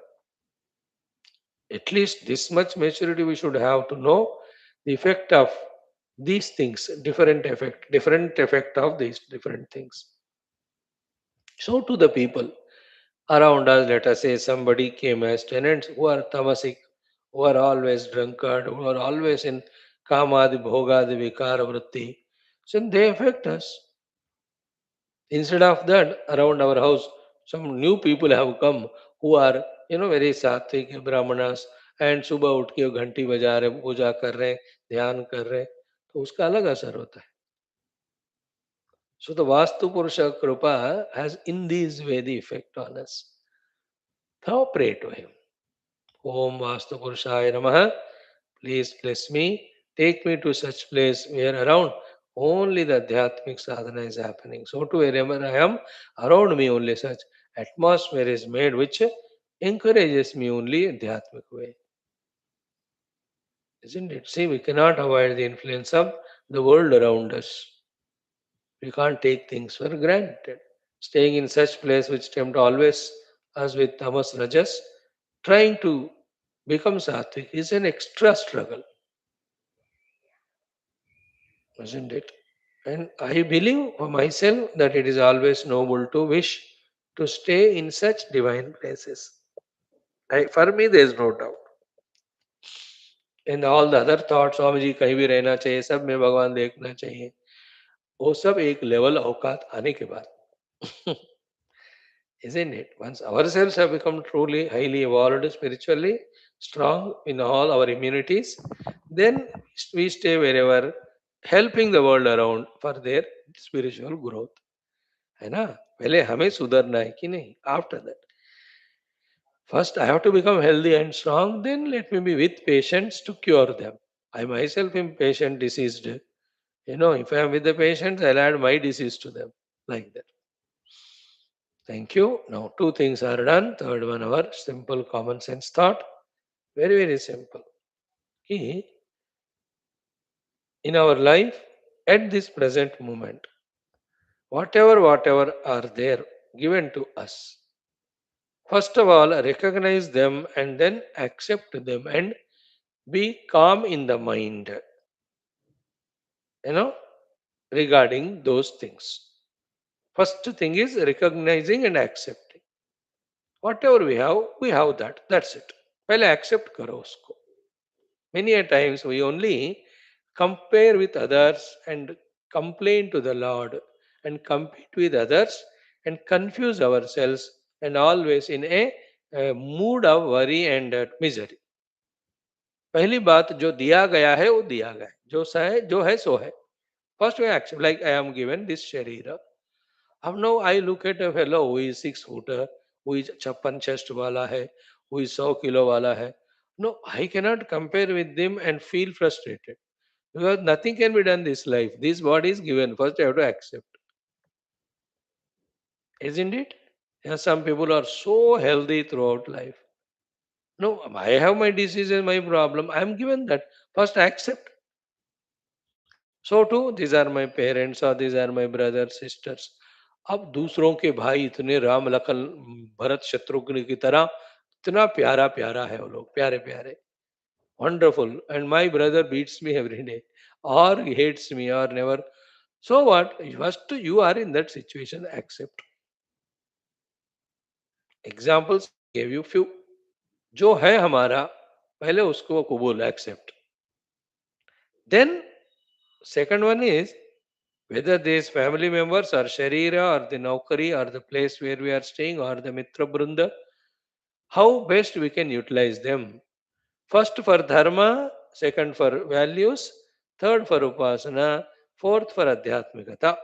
At least this much maturity we should have to know the effect of these things, different effect of these different things. So to the people around us, let us say somebody came as tenants who are tamasic, who are always drunkard, who are always in kamadi, bhogadi, vikara, vritti. So they affect us. Instead of that, around our house, some new people have come who are, very सात्विक Brahmanas and सुबह उठ के वो घंटी बजा रहे, पूजा कर रहे, ध्यान कर रहे, तो उसका अलग असर होता है. So the Vastu Purusha Kripa has in this way the effect on us. Now pray to him. Om Vastu Purushaya Namaha. Please bless me. Take me to such place where around only the Dhyatmic sadhana is happening. So to wherever I am, around me only such atmosphere is made which encourages me only in Dhyatmic way. Isn't it? See, we cannot avoid the influence of the world around us. We can't take things for granted. Staying in such place which tempt always us with tamas rajas, trying to become sattvic is an extra struggle, isn't it? And I believe for myself that it is always noble to wish to stay in such divine places. For me, there is no doubt. And all the other thoughts, Swami ji कहीं भी रहना चाहिए, सब में भगवान देखना चाहिए, वो सब एक लेवल औकात आने के बाद. isn't it? Once ourselves have become truly highly evolved spiritually, strong in all our immunities, then we stay wherever, helping the world around for their spiritual growth. है ना? पहले हमें सुधरना है कि नहीं? After that, first I have to become healthy and strong. Then let me be with patients to cure them. I myself am patient diseased. If I am with the patients, I'll add my disease to them, like that. Thank you. Now, two things are done. Third one, our simple common sense thought. Very, very simple. Ki, in our life, at this present moment, whatever are there given to us, first of all, recognize them and then accept them and be calm in the mind, you know, regarding those things. First thing is recognizing and accepting. Whatever we have that. That's it. पहले accept करो उसको. Many a times we only compare with others and complain to the Lord and compete with others and confuse ourselves and always in a mood of worry and misery. पहली बात जो दिया गया है वो दिया गया है जो है सो है first way accept like I am given this शरीर अब no I look at a fellow who is 6 footer who is 56 chest वाला है हु इज 100 किलो वाला है no I cannot compare with them and feel frustrated because nothing can be done this life. This body is given, first I have to accept, isn't it? Yeah, some people are so healthy throughout life. No, I have my disease and my problem, I am given that. First accept. So too, these are my parents or these are my brothers, sisters. अब दूसरों के भाई इतने राम लखन भरत शत्रुघ्न की तरह इतना प्यारा प्यारा है वो लोग प्यारे प्यारे wonderful and my brother beats me every day or hates me or never. So what? First you are in that situation, accept. Examples I gave you few. जो है हमारा पहले उसको कबूल accept. Then second one is whether these family members or Sharira or the Naukari or the place where we are staying or the Mitra Brunda, how best we can utilize them. First for Dharma, second for values, third for Upasana, fourth for Adhyatmikata.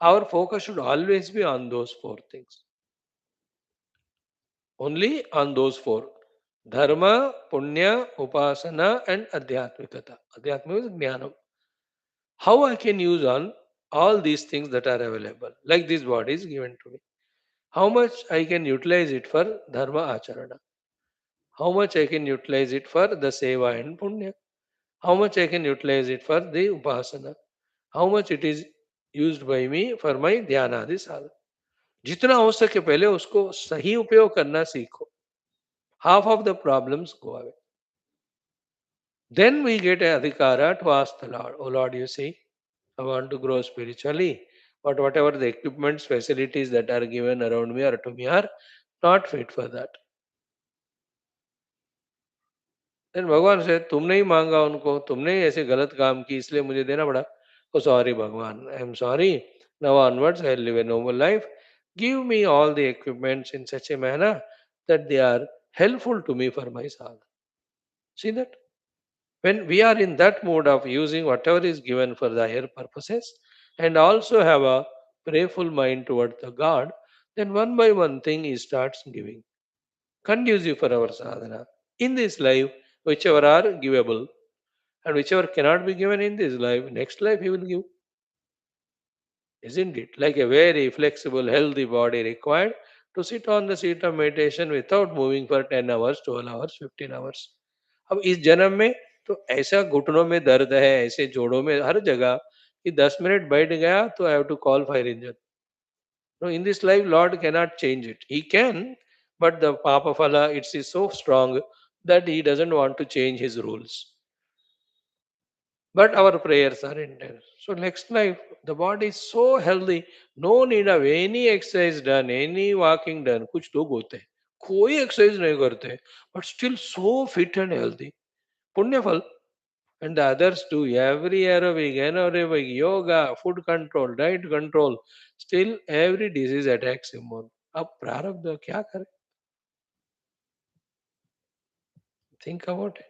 Our focus should always be on those four things. Only on those four. Dharma, Punya, Upasana and Adhyatmikata. Adhyatmika is Jnanam. How I can use on all these things that are available, like this body is given to me. How much I can utilize it for dharma acharana, how much I can utilize it for the seva and punya, how much I can utilize it for the upasana, how much it is used by me for my dhyana आदि साधन. जितना हो सके पहले उसको सही उपयोग करना सीखो. Half of the problems go away. Then we get an adhikara to ask the Lord, oh Lord, you see, I want to grow spiritually, but whatever the equipments, facilities that are given around me or to me are not fit for that. Then भगवान से तुमने ही मांगा उनको, तुमने ही ऐसे गलत काम की इसलिए मुझे देना पड़ा. Oh sorry भगवान, I am sorry. Now onwards I will live a normal life. Give me all the equipments in such a manner that they are helpful to me for my sadhana. See that? When we are in that mood of using whatever is given for the higher purposes and also have a prayerful mind towards the God, then one by one thing he starts giving. Conducive for our sadhana. In this life, whichever are givable and whichever cannot be given in this life, next life he will give. Isn't it? Like a very flexible, healthy body required to sit on the seat of meditation without moving for 10 hours, 12 hours, 15 hours. अब इस जन्म में तो ऐसा घुटनों में दर्द है ऐसे जोड़ों में हर जगह कि 10 मिनट बैठ गया तो I have to call fire engine. No, in this life Lord cannot change it. He can, but the papa phala it's is so strong that he doesn't want to change his rules. But our prayers are intense. So next life, the body is so healthy, no need of any exercise done, any walking done. कुछ लोग होते हैं, कोई exercise नहीं करते, but still so fit and healthy. पुण्य फल. And the others do every aerobic, anaerobic, yoga, food control, diet control. Still, every disease attacks him more. अब प्रारब्ध क्या करे? Think about it.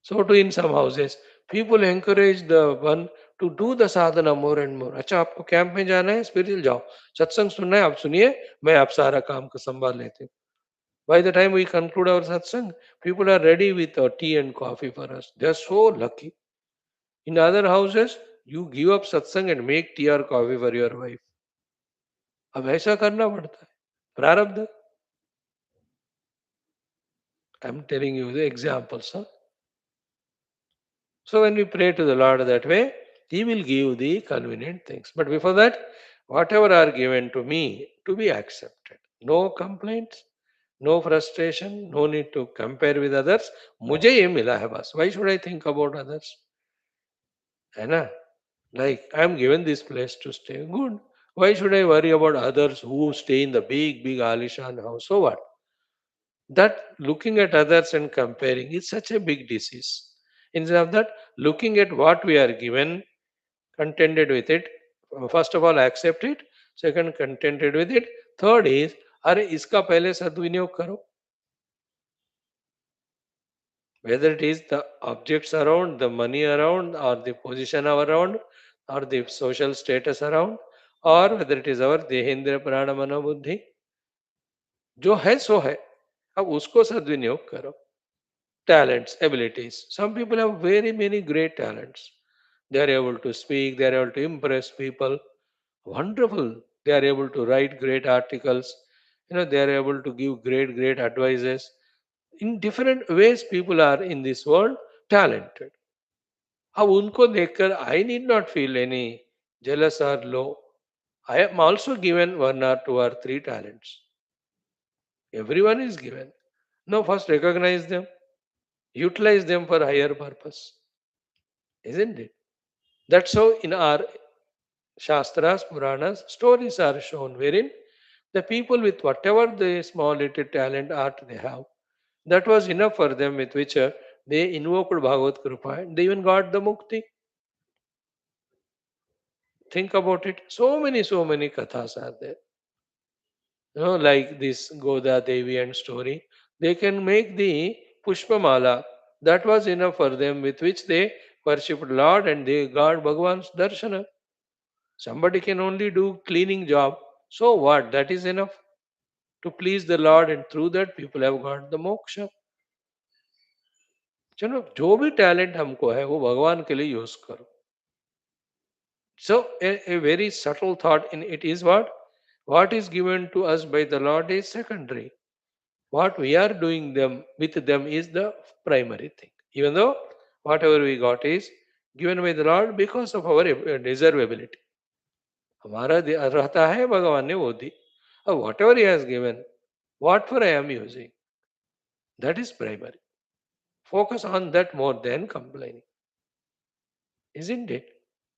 So too in some houses, people encourage the one to do the sadhana more and more. अच्छा आपको camp में जाना है, spiritual जाओ, सत्संग सुनना है, आप सुनिए, मैं आप सारा काम को संभाल लेती हूँ. By the time we conclude our satsang, people are ready with tea and coffee for us. They are so lucky. In other houses, you give up satsang and make tea or coffee for your wife. अब ऐसा करना पड़ता है. प्रारब्ध. I'm telling you the examples. Huh? So when we pray to the Lord that way, He will give the convenient things. But before that, whatever are given to me to be accepted. No complaints, no frustration, no need to compare with others. मुझे ये मिला है बस. Why should I think about others? है ना? Like I am given this place to stay. Good. Why should I worry about others who stay in the big, big Alishan house? So what? That looking at others and comparing is such a big disease. Instead of that, looking at what we are given, contented with it. First of all, accept it. Second, contented with it. Third is, अरे इसका पहले सद्विनियोग करो. Whether it is the objects around, the money around, or the position around, or the social status around, or whether it is our देहेंद्र प्राण मनो बुद्धि, जो है सो है. अब उसको सद्विनियोग करो. Talents, abilities. Some people have very many great talents. They are able to speak, they are able to impress people. Wonderful. They are able to write great articles. They are able to give great, great advices. In different ways, people are in this world talented. अब उनको देखकर I need not feel any jealous or low. I am also given one or two or three talents. Everyone is given. No, first recognize them, utilize them for higher purpose. Isn't it? That's how in our Shastras, Puranas, stories are shown wherein the people with whatever the small little talent art they have, that was enough for them with which they invoked Bhagavad Kripa and they even got the mukti. Think about it. So many kathas are there. Like this Goda Devi and story. They can make the Pushpamala. That was enough for them with which they worshipped Lord and they got Bhagavan's darshana. Somebody can only do cleaning job. So what? That is enough to please the Lord, and through that people have got the moksha. चलो जो भी talent हमको है वो भगवान के लिए use करो. So a very subtle thought in it is what is given to us by the Lord is secondary. What we are doing them with them is the primary thing. Even though whatever we got is given by the Lord because of our deservability. हमारा रहता है भगवान ने वो दी. Whatever he has given, what for I am using, that is primary. Focus on that more than complaining. Isn't it?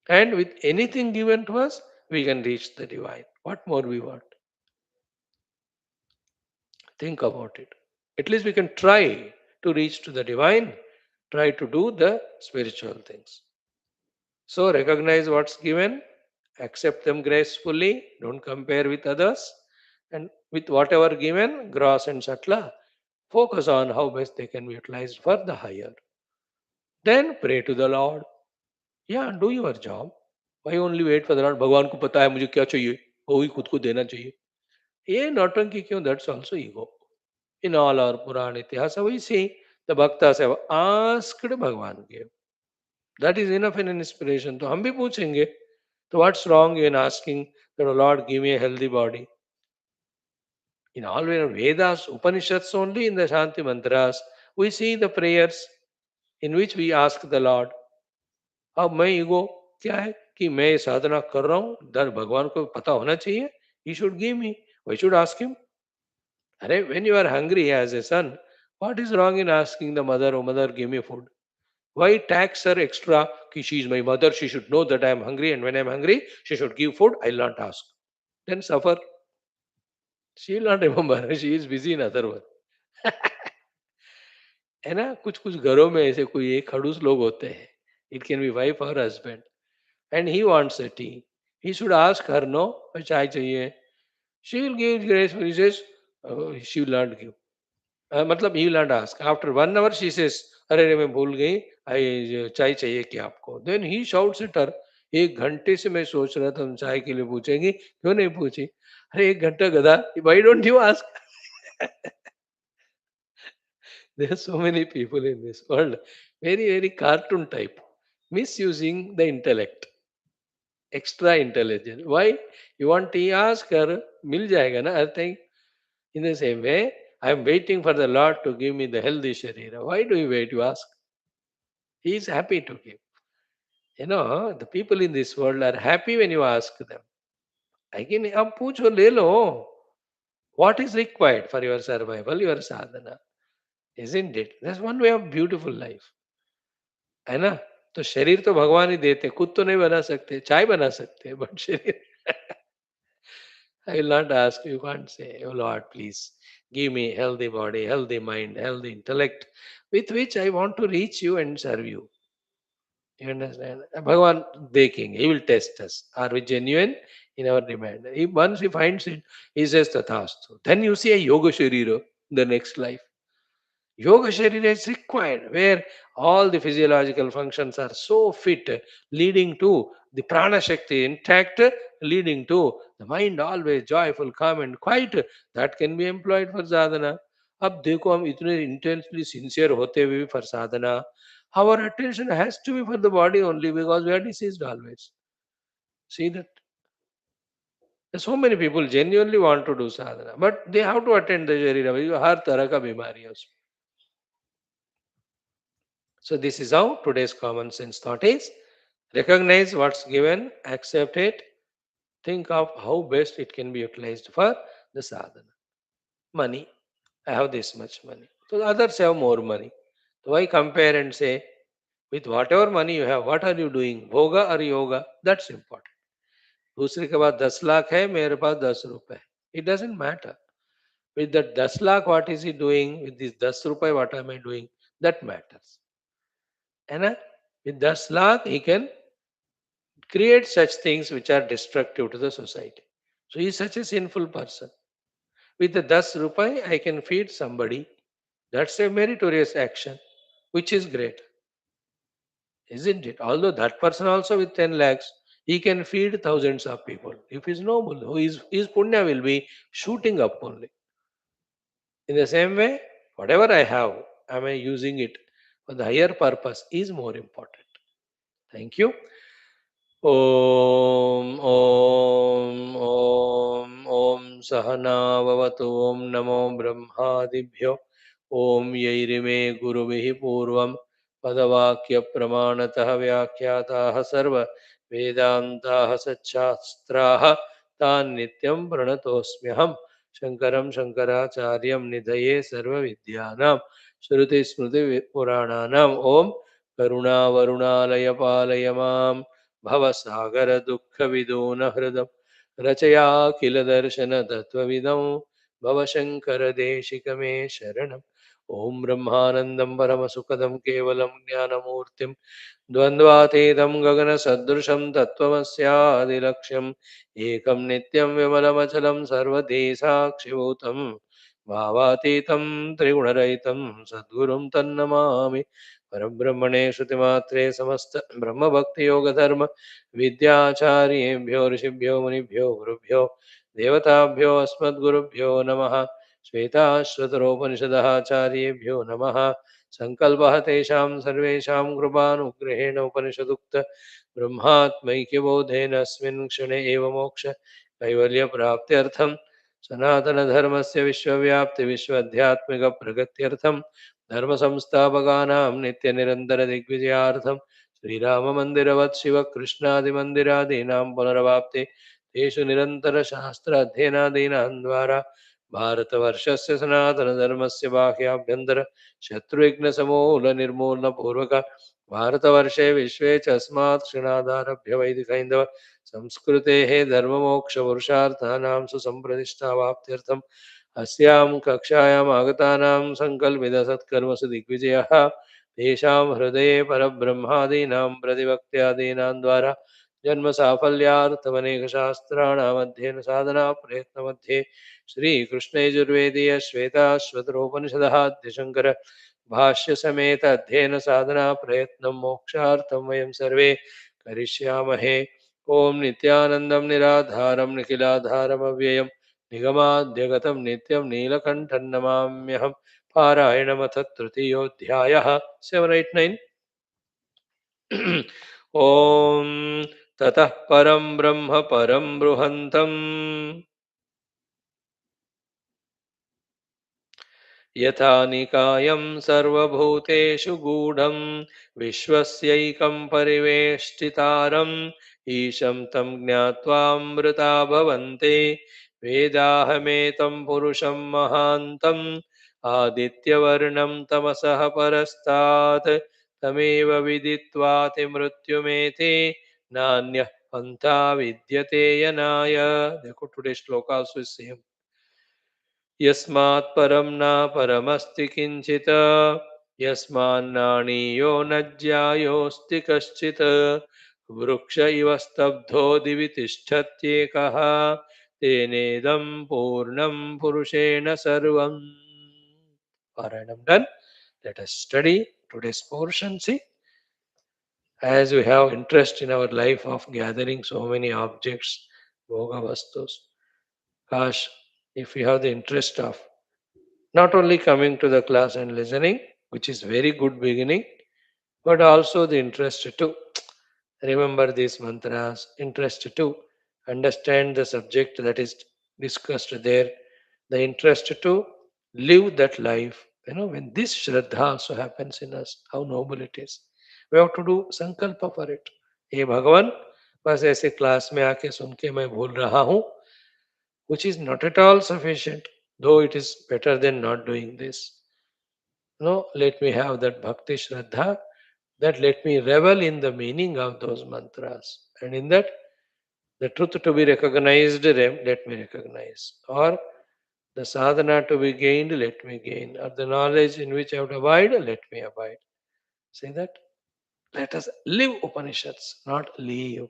And with anything given to us, we can reach the divine. What more we want? Think about it. At least we can try to reach to the divine, try to do the spiritual things. So recognize what's given, accept them gracefully, don't compare with others, and with whatever given, gross and subtle, focus on how best they can be utilized for the higher. Then pray to the Lord. Yeah, do your job. Why only wait for the Lord? भगवान को पता है मुझे क्या चाहिए, वो ही खुद को देना चाहिए. ये नौटंकी क्यों? That's also ego. In all our Puran Itihasa, we see the Bhaktas have asked Bhagwan gave. That is enough in an inspiration. तो हम भी पूछेंगे, so what's wrong in asking that, oh Lord, give me a healthy body? In all Vedas, Upanishads only, in the Shanti Mantras, we see the prayers in which we ask the Lord. अब मैं ego क्या है कि मैं साधना कर रहा हूँ, दर भगवान को पता होना चाहिए. He should give me. Why should I ask him? अरे when you are hungry as a son, what is wrong in asking the mother, oh mother, give me food? Why tax her extra? Ki she is my mother, she should know that I am hungry, and when I am hungry, she should give food. I will not ask. Then suffer. She will not remember. She is busy in other work. है ना? कुछ कुछ घरों में ऐसे कोई एक खड़ूस लोग होते हैं. It can be wife or husband. And he wants a tea. He should ask her, no, चाय चाहिए. She will give gracefully. He says, she will not give. मतलब he will not ask. After 1 hour, she says, अरे रे मैं भूल गई, चाय चाहिए क्या आपको? Then he shouts at her, 1 घंटे से मैं सोच रहा था तुम चाय के लिए पूछेंगी, क्यों नहीं पूछी? अरे 1 घंटा गधा, why don't you ask? There are so many people in this world, very cartoon type, misusing the intellect, extra intelligence. Why? You want tea? Ask her, मिल जाएगा ना? I think in the same way, I am waiting for the Lord to give me the healthy sharira. Why do you wait? You ask. He is happy to give. The people in this world are happy when you ask them. Again, अब पूछो ले लो. What is required for your survival, your sadhana? Isn't it? That's one way of beautiful life. है ना? तो शरीर तो भगवान ही देते हैं, खुद तो नहीं बना सकते, चाय बना सकते हैं, बट शरीर I will not ask, you can't say, oh Lord, please give me healthy body, healthy mind, healthy intellect, with which I want to reach you and serve you. You understand? Bhagavan dekhenge, he will test us. Are we genuine in our demand? Once he finds it, he says tathastu. Then you see a yoga sharira, the next life. Yoga Sharira is required, where all the physiological functions are so fit, leading to the prana shakti intact, leading to the mind always joyful, calm and quiet. That can be employed for sadhana. अब देखो हम इतने intensely sincere होते हुए भी for sadhana, our attention has to be for the body only because we are diseased always. See that? So many people genuinely want to do sadhana, but they have to attend the sharira. हर तरह का बीमारी है उसमें. So this is how today's common sense thought is. Recognize what's given, accept it, think of how best it can be utilized for the sadhana. Money. I have this much money. So the others have more money. So why compare and say, with whatever money you have, what are you doing? Bhoga or yoga? That's important. दूसरे के पास 10 लाख है, मेरे पास 10 रुपए है. It doesn't matter. With that 10 lakh, what is he doing? With this 10 rupees, what am I doing? That matters. And with 10 lakh, he can create such things which are destructive to the society. So he is such a sinful person. With the 10 rupees, I can feed somebody. That's a meritorious action, which is great, isn't it? Although that person also with 10 lakhs, he can feed thousands of people. If he's noble, his punya will be shooting up only. In the same way, whatever I have, am I using it for the higher purpose is more important. Thank you. ॐ ॐ ॐ ॐ सहनाववतु ॐ नमो ब्रह्मादिभ्यो ॐ यैरिमे गुरुभिः पूर्वं पदवाक्यप्रमाणतः व्याख्याताः सर्व वेदान्ताः सच्छास्त्राः तान् नित्यं प्रणतोऽस्म्यहं शङ्करं शङ्कराचार्यं निधये सर्वविद्यानां श्रुतिस्मृतिपुराणानाम् ॐ करुणावरुणालय पालय माम् भवसागरदुःखविदूनहृदं रचयाखिलदर्शनतत्त्वविदं भवशङ्करदेशिकमे शरणम् ॐ ब्रह्मानन्दं परमसुखदं केवलं ज्ञानमूर्तिं द्वन्द्वातीतं गगनसदृशं तत्त्वमस्यादिलक्ष्यम् एकं नित्यं विमलमचलं सर्वधी साक्षिभूतं भावातीतं त्रिगुणरहितं सद्गुरुं तन्नमामि परब्रह्मणे श्रुतिमात्रे समस्त ब्रह्मभक्तियोगधर्म विद्याचार्येभ्यो ऋषिभ्यो मुनिभ्यो गुरुभ्यो देवताभ्यो अस्मद्गुरुभ्यो नमः श्वेताश्वतरोपनिषदः आचार्येभ्यो नमः सङ्कल्पः तेषां सर्वेषां कृपानुग्रहेण उपनिषदुक्त ब्रह्मात्मैक्यबोधेन अस्मिन् क्षणे एव मोक्ष कैवल्यप्राप्त्यर्थं सनातनधर्मस्य विश्वव्याप्ति विश्वध्यात्मिकप्रगत्यर्थं धर्म संस्थापकानां नित्य निरंतर दिग्विजयार्थम श्रीराम मंदिरवत् शिव कृष्णादि मंदिरादीनां पुनरवाप्ति तेषु निरंतर शास्त्र अध्ययनादीनां द्वारा भारतवर्षस्य सनातन धर्मस्य बाह्याभ्यन्तर शत्रुघ्न समूल निर्मूलन पूर्वक भारतवर्षे विश्वे च अस्मात् क्षणादारभ्य वैदिक हैन्दव संस्कृतेः धर्ममोक्ष पुरुषार्थानां सुसम्प्रतिष्ठावाप्त्यर्थम् अस्यां कक्षायाम् आगतानां सङ्कल्पितसत्कर्मसु दिग्विजयः तेषां हृदये परब्रह्मादीनां प्रतिभक्त्यादीनां द्वारा जन्म साफल्यार्थमनेक शास्त्राणामध्ययन साधना प्रयत्न मध्ये श्रीकृष्ण यजुर्वेदीय श्वेताश्वतरोपनिषदः शंकर भाष्य समेत अध्ययन साधना प्रयत्न मोक्षार्थं वयं सर्वे करिष्यामहे। ओम नित्यानंदं निराधारं निखिलाधारम् अव्ययं निगमाद्यगतं नित्यं नीलकण्ठं नमाम्यहम्। पारायणमथ तृतीयोऽध्यायः 7, 8, 9। ॐ ततः परं ब्रह्म परं बृहन्तम् यथा निकायं सर्वभूतेषु गूढं विश्वस्यैकं परिवेष्टितारम् ईशं तं ज्ञात्वामृता भवन्ते। वेदाहमेतं पुरुषं महान्तम् आदित्यवर्णं तमसः परस्तात् तमेव विदित्वाति मृत्युमेते नान्यः पन्था विद्यते यनाय। देखो टुडे श्लोक आल्सो इज सेम। यस्मात् परं न परमस्ति किंचित् यस्मान्नाणीयो न ज्यायोऽस्ति कश्चित् वृक्ष इव स्तब्धो दिवि तिष्ठत्येकः तेनेदं पूर्णं पुरुषेण सर्वम्। Paranam done. Let us study today's portion. See, as we have interest in our life of gathering so many objects, bhoga vastus, gosh, if we have the interest of not only coming to the class and listening, which is very good beginning, but also the interest to remember these mantras, interest to understand the subject that is discussed there, the interest to live that life. You know, when this Shraddha also happens in us, how noble it is. We have to do sankalpa for it. हे भगवान, बस ऐसे class में आके सुन के मैं भूल रहा हूँ, which is not at all sufficient, though it is better than not doing this. No, let me have that bhakti shraddha, that let me revel in the meaning of those mantras. And in that, the truth to be recognized, let me recognize. Or the sadhana to be gained, let me gain. Or the knowledge in which I have to abide, let me abide. See that? Let us live Upanishads, not leave.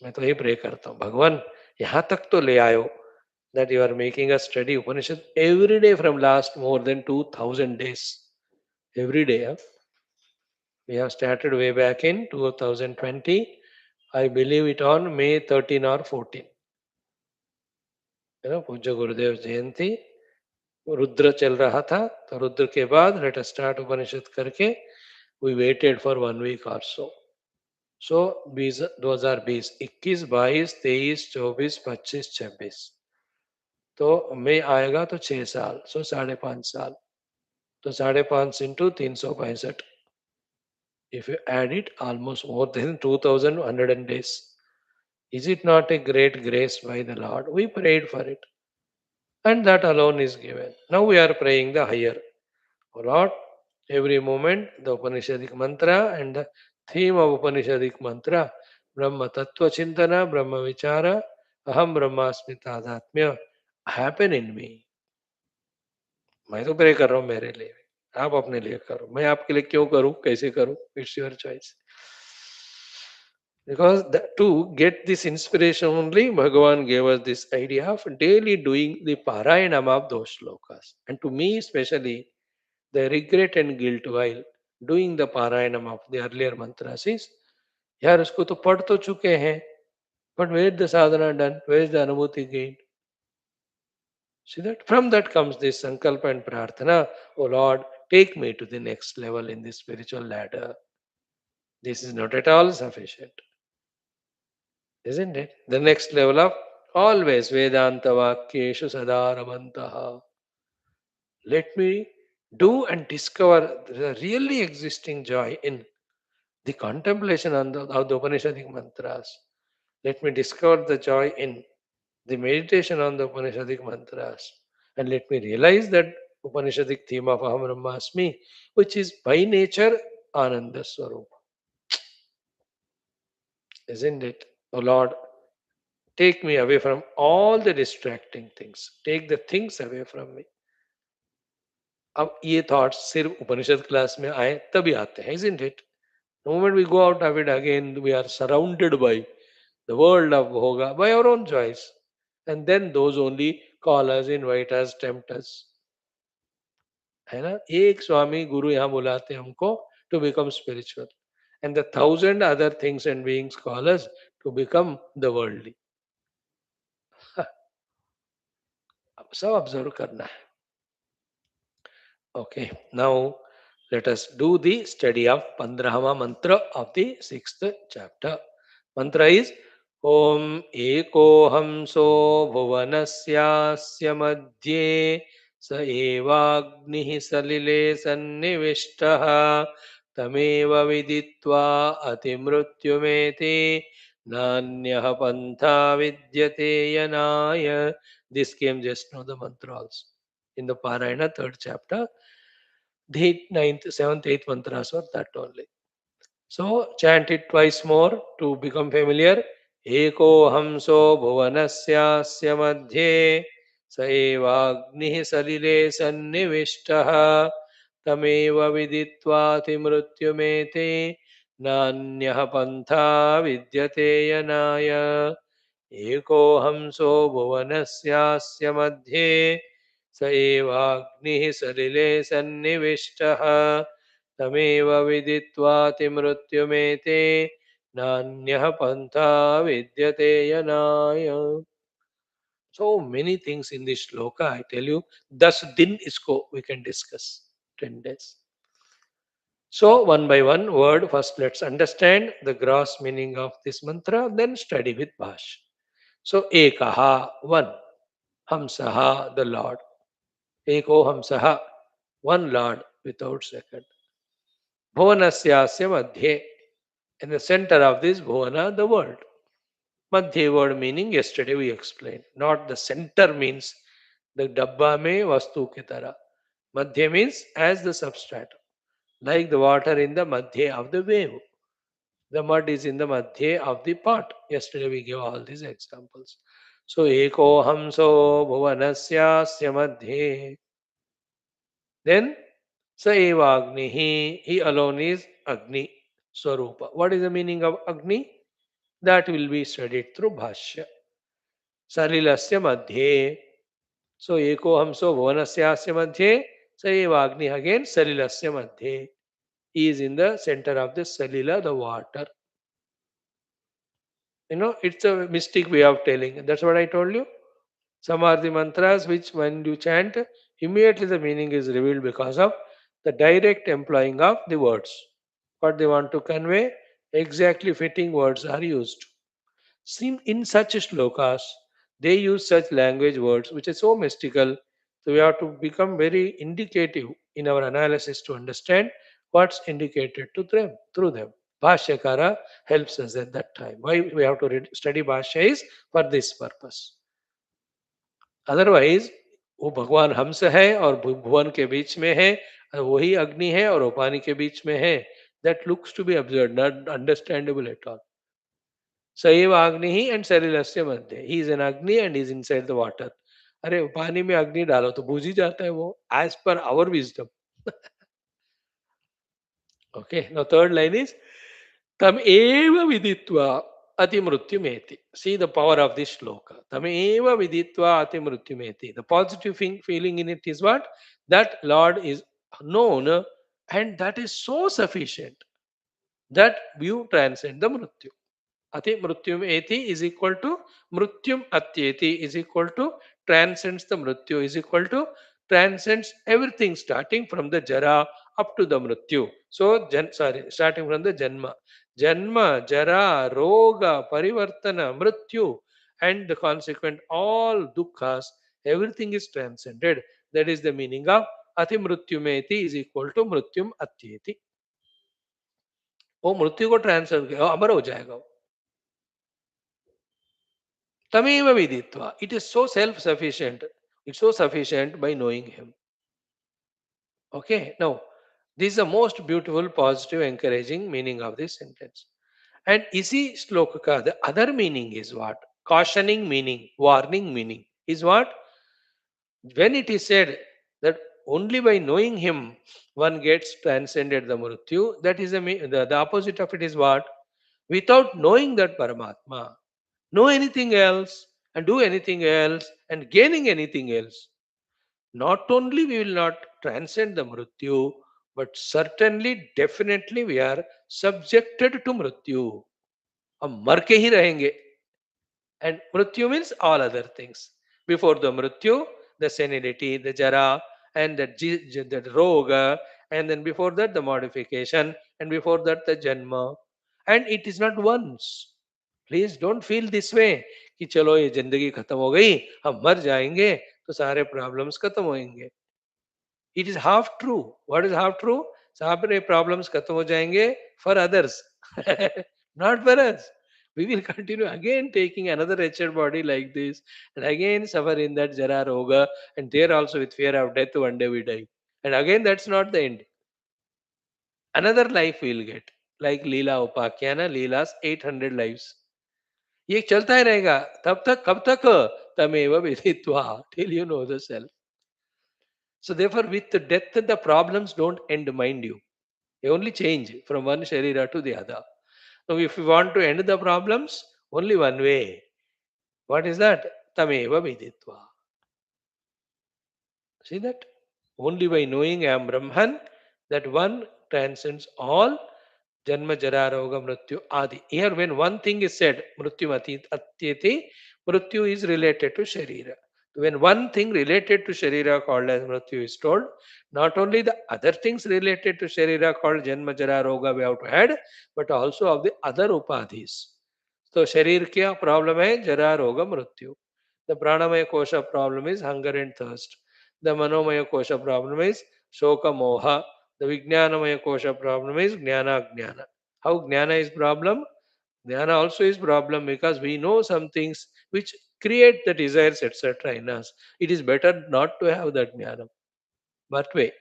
मैं तो यही pray करता हूँ भगवान, यहाँ तक तो ले आयो that you are making us study Upanishad every day from last more than 2000 days. Every day. Huh? We have started way back in 2020. I believe it on May 13 or 14. पूज्य गुरुदेव जयंती रुद्र चल रहा था, तो रुद्र के बाद लेट अस स्टार्ट उपनिषद करके we waited for 1 week और सो 2020 21 22 23 24 25 26 तो मई आएगा तो 6 साल, सो 5.5 साल, तो 5.5 into 365, if you add it, almost more than 2100 days. Is it not a great grace by the Lord? We prayed for it, and that alone is given. Now we are praying the higher. Oh Lord, every moment the Upanishadic mantra and the theme of Upanishadic mantra, Brahma Tattva Chintana, Brahma Vichara, Aham Brahmasmi Tadhatmya, happen in me. मैं तो pray कर रहा हूँ मेरे लिए, आप अपने लिए करो, मैं आपके लिए क्यों करूँ, कैसे करूँ, it's your choice. Because to get this inspiration only, Bhagavan gave us this idea of daily doing the parayanam of those shlokas. And to me especially, the regret and guilt while doing the parayanam of the earlier mantras is, यार उसको तो पढ़ तो चुके हैं, but where is the sadhana done? Where is the anubhuti gained? See that? From that comes this sankalpa and prarthana. Oh Lord, take me to the next level in the spiritual ladder. This is not at all sufficient. Isn't it? The next level of always Vedanta Vakyeshu Sadaramantaha. Let me do and discover the really existing joy in the contemplation of the Upanishadic mantras. Let me discover the joy in the meditation on the Upanishadic mantras. And let me realize that Upanishadic theme of Aham Brahmasmi, which is by nature Ananda Swarup. Isn't it? Oh Lord, take me away from all the distracting things. Take the things away from me. अब ये thoughts सिर्फ उपनिषद class में आए तभी आते हैं, isn't it? The moment we go out of it again, we are surrounded by the world of bhoga by our own choice. And then those only call us, invite us, tempt us. है ना? एक स्वामी गुरु यहाँ बुलाते हैं हमको to become spiritual, and the thousand other things and beings call us to become the worldly. अब सब observe करना है. Okay, now let us do the study of Pandrahava mantra of the sixth chapter. Mantra is Om Ekohamso Bhuvanasya Madhye Sa Evagnihi Salile Sannivishtaha Tameva Viditva Atimrutyumeti Nanyaha Pantha Vidyate Yanaya. This came just now the mantra also in the Parayana third chapter. The ninth, seventh, eighth mantras were that only. So chant it twice more to become familiar. Eko hamso bhuvanasya madhye sa evagnihi salile sannivishtaha tameva viditva timrutyumete nanyah pantha vidyate yanaya. Eko hamso bhuvanasya madhye स एवाग्निः सलिले सन्निविष्टः तमेव विदित्वातिमृत्युमेते नान्यः पन्था विद्यते यनाय. So many things in this shloka, I tell you, thus din isko we can discuss 10 days. So one by one word, first let's understand the gross meaning of this mantra, then study with Bhashyam. So ekaha, one, hamsaha, the Lord. Eko hamsaha, one Lord without second. Bhuvanasya madhye, in the center of this bhuvana, the world. Madhye word meaning yesterday we explained. Not the center means the dabba mein vastu ki tarah. Madhye means as the substratum. Like the water in the madhye of the wave. The mud is in the madhye of the pot. Yesterday we gave all these examples. So eko hamso bhuvanasya madhye. Then Sa eva Agnihi, he alone is Agni Swarupa. What is the meaning of Agni? That will be studied through Bhashya. Salilasya Madhye. So Eko Hamso Bhuvanasya Madhye. Sa eva Agni again Salilasya Madhye. He is in the center of the Salila, the water. You know, it's a mystic way of telling. That's what I told you. Some are the mantras which, when you chant, immediately the meaning is revealed because of the direct employing of the words. What they want to convey, exactly fitting words are used. See, in such shlokas, they use such language words which are so mystical. So we have to become very indicative in our analysis to understand what's indicated to them through them. Bhashyakara helps us at that time. Why we have to study Bhashya is for this purpose. Otherwise वो भगवान हमसे है और भुवन के बीच में है, वही अग्नि है और उपानि के बीच में है. That looks to be absurd, not understandable at all. सैव अग्नि ही एंड सलिलस्य मध्य, he is an Agni and is inside the water. अरे पानी में अग्नि डालो तो बुझ ही जाता है वो, as per our wisdom. Okay, now third line is तम एव विदित्वा ati mrutyumeti. See the power of this shloka. Tameva viditva ati mrutyumeti. The positive feeling in it is what? That Lord is known, and that is so sufficient that you transcend the mrutyu. Ati mrutyum eti is equal to mrutyum atyeti is equal to transcends the mrutyu is equal to transcends everything starting from the jara up to the mrutyu. So, starting from the janma, jara, roga, parivartana, mrityu, and the consequent all dukkhas, everything is transcended. That is the meaning of ati mrutyumeti is equal to mrutyum atyeti. वो मृत्यु को transfer किया अमर हो जाएगा. Tameva viditva. It is so self-sufficient. It's so sufficient by knowing him. Okay. Now, this is the most beautiful, positive, encouraging meaning of this sentence. And isi shloka ka, the other meaning is what? Cautioning meaning, warning meaning is what? When it is said that only by knowing him one gets transcended the mrityu. That is the opposite of it is what? Without knowing that Paramatma, know anything else and do anything else and gaining anything else. Not only we will not transcend the mrityu, but certainly, definitely we are subjected to mrityu. हम मर के ही रहेंगे. And mrityu means all other things. Before the mrityu, the senility, the jara, and the roga, and then before that the modification, and before that the janma. And it is not once. Please don't feel this way कि चलो ये जिंदगी खत्म हो गई, हम मर जाएंगे तो सारे प्रॉब्लम्स खत्म होंगे. It is half true. What is half true? सारे प्रॉब्लम्स खत्म हो जाएंगे for others, not for us. We will continue again taking another wretched body like this and again suffer in that jara roga, and there also with fear of death one day we die. And again that's not the end. Another life we'll get, like Leela Upakyana, Leela's 800 lives. ये चलता ही रहेगा. तब तक कब तक? तमेव विदित्वा, till you know the self. So therefore with the death the problems don't end, mind you. They only change from one sharira to the other. Now if you want to end the problems, only one way. What is that? Tameva viditva. See that? Only by knowing I am Brahman, that one transcends all Janma Jara Roga Mrityu Adi. Here when one thing is said, Mrityu Atyati, Mrityu is related to Sharira. When one thing related to Sharira called as Mrityu is told, not only the other things related to Sharira called Janma Jara Roga we have to add, but also of the other Upadhis. So Sharir kya problem hai? Jara Roga Mrityu. The Pranamaya Kosha problem is hunger and thirst. The Manomaya Kosha problem is Shoka Moha. The Vijnanamaya Kosha problem is Jnana Jnana. How Jnana is problem? Jnana also is problem because we know some things which create the desires etc. in us. It is better not to have that Jnana. But way,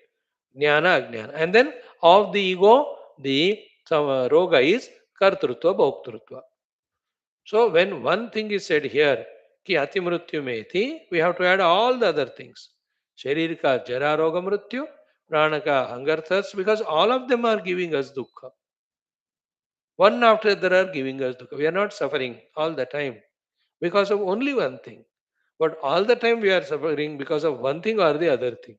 Jnana Jnana. And then of the ego, the Roga is Kartrutva Bhoktrutva. So when one thing is said here, ki ati mrityu mein thi, we have to add all the other things. Sharir ka jara roga mrityu, prana ka hunger thirst, because all of them are giving us dukkha. One after the other are giving us dukkha. We are not suffering all the time because of only one thing. But all the time we are suffering because of one thing or the other thing.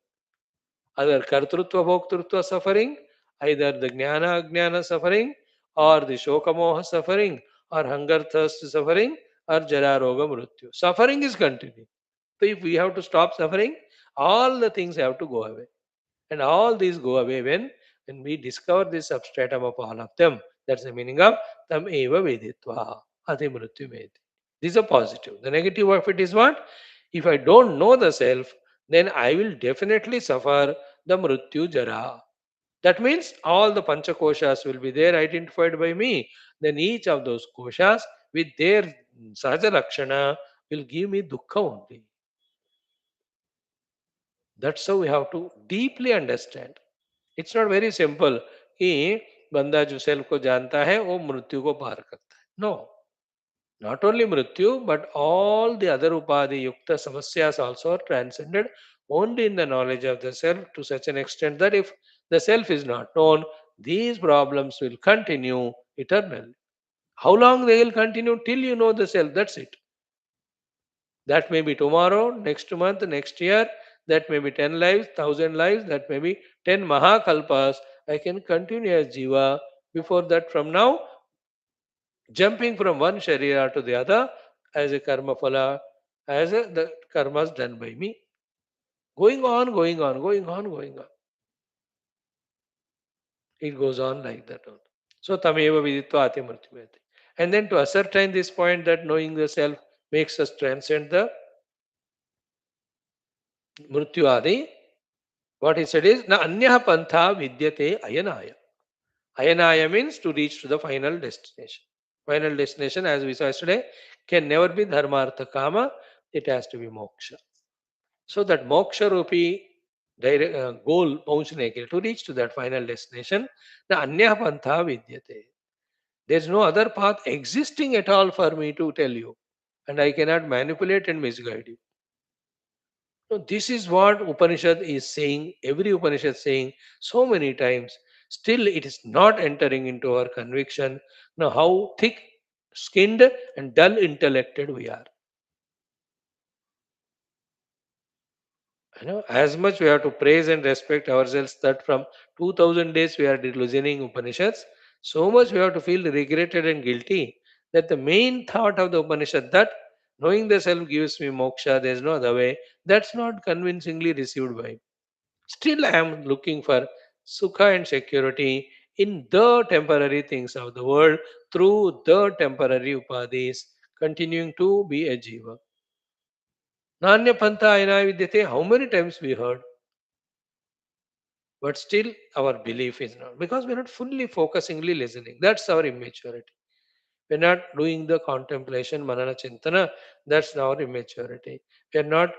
Either kartrutva bhoktrutva suffering, either the jnana ajnana suffering, or the shokamoha suffering, or hunger thirst suffering, or jara roga mrityu. Suffering is continuing. So if we have to stop suffering, all the things have to go away. And all these go away when we discover this substratum of all of them. That's the meaning of tam eva veditva ati mrityu med. This is a positive. The negative of it is what? If I don't know the self, then I will definitely suffer the mrityu jara. That means all the pancha koshas will be there identified by me. Then each of those koshas with their sahaja lakshana will give me dukkha only. That's how we have to deeply understand. It's not very simple कि बंदा जो self को जानता है वो मृत्यु को पार करता है. No, not only mrityu, but all the other upadhi yukta samasyas also are transcended only in the knowledge of the self, to such an extent that if the self is not known, these problems will continue eternally. How long they will continue? Till you know the self, that's it. That may be tomorrow, next month, next year, that may be 10 lives, 1,000 lives, that may be 10 Mahakalpas. I can continue as Jiva. Before that, from now, jumping from one Sharira to the other as a karma phala, the karmas done by me. Going on, going on, going on, going on. It goes on like that. So tameva viditva ati mrityumeti. And then to ascertain this point that knowing the self makes us transcend the mrityu adi, what he said is, na anyah pantha vidyate ayanaya. Ayanaya means to reach to the final destination. Final destination, as we saw yesterday, can never be dharmartha kama. It has to be moksha. So that moksha rupi goal पहुंचने के लिए, to reach to that final destination, the anya pantha vidyate. There is no other path existing at all for me to tell you, and I cannot manipulate and misguide you. So this is what Upanishad is saying, every Upanishad saying so many times. Still, it is not entering into our conviction. Now, how thick skinned and dull intellected we are. As much we have to praise and respect ourselves that from 2000 days we are listening Upanishads, so much we have to feel regretted and guilty that the main thought of the Upanishad that knowing the self gives me moksha, there is no other way, that's not convincingly received by. Still, I am looking for sukha and security in the temporary things of the world through the temporary upadhis, continuing to be a jiva. Nanya pantha ayana vidyate, how many times we heard? But still our belief is not because we're not fully focusingly listening. That's our immaturity. We're not doing the contemplation, manana chintana. That's our immaturity. We're not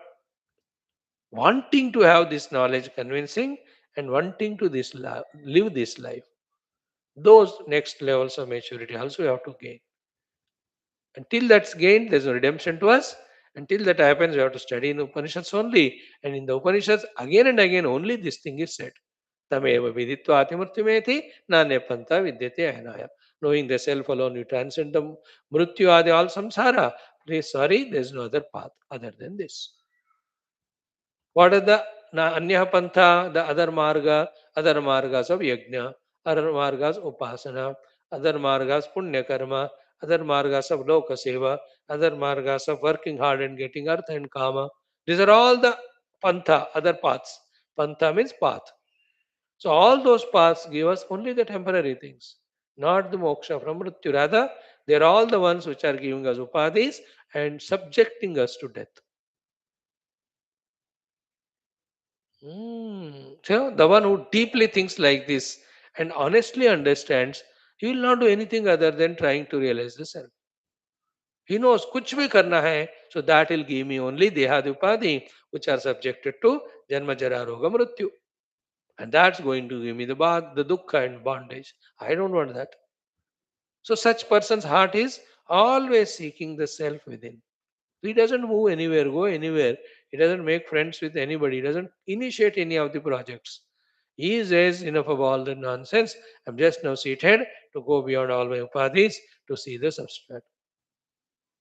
wanting to have this knowledge convincing and wanting to live this life. Those next levels of maturity also we have to gain. Until that's gained, there's no redemption to us. Until that happens, we have to study in the Upanishads only. And in the Upanishads, again and again, only this thing is said. Tameva viditva atimurtyumeti nanyapanta vidyate ayanaya. Knowing the self alone, you transcend the mrityu adi all samsara. Sorry, there's no other path other than this. What are the Anya Pantha, the other margas of Yajna, other margas Upasana, other margas Punya Karma, other margas of Loka Seva, other margas of working hard and getting Artha and Kama. These are all the Pantha, other paths. Pantha means path. So all those paths give us only the temporary things, not the moksha from Mrityu. Rather, they are all the ones which are giving us upadhis and subjecting us to death. So the one who deeply thinks like this and honestly understands, he will not do anything other than trying to realize the self. He knows kuch bhi karna hai, so that will give me only dehadi upadhi, which are subjected to janma jara roga mrityu. And that's going to give me the dukkha and bondage. I don't want that. So such person's heart is always seeking the self within. He doesn't move anywhere, go anywhere. He doesn't make friends with anybody. He doesn't initiate any of the projects. He says enough of all the nonsense. I'm just now seated to go beyond all my upadhis to see the substrat.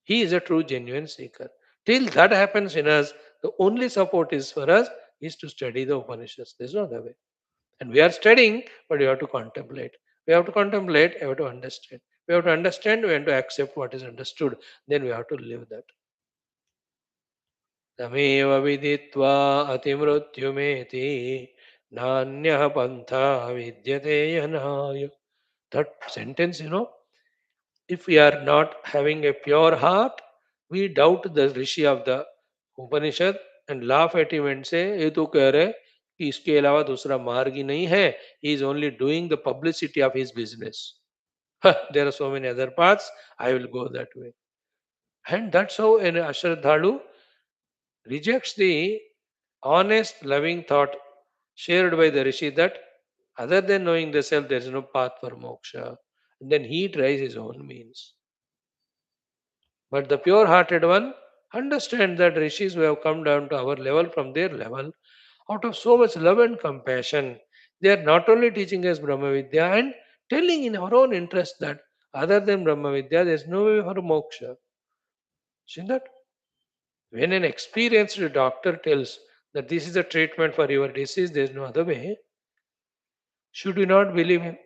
He is a true, genuine seeker. Till that happens in us, the only support is for us is to study the Upanishads. There's no other way. And we are studying, but we have to contemplate. We have to contemplate, we have to understand. We have to understand, we have to accept what is understood. Then we have to live that. तमेव विदित्वा अतिमृत्युमेति नान्यः पन्था विद्यते यनाय. That sentence, if we are not having a pure heart, we doubt the rishi of the Upanishad and laugh at him and say, ये तो कह रहे कि इसके अलावा दूसरा मार्ग ही नहीं है. He is only doing the publicity of his business. There are so many other paths. I will go that way. And that's how an Ashradhalu rejects the honest, loving thought shared by the Rishi that other than knowing the self, there is no path for moksha. And then he tries his own means. But the pure hearted one understands that Rishis who have come down to our level from their level, out of so much love and compassion, they are not only teaching us Brahma Vidya and telling in our own interest that other than Brahma Vidya, there is no way for moksha. See that? When an experienced doctor tells that this is a treatment for your disease, there is no other way, should we not believe him?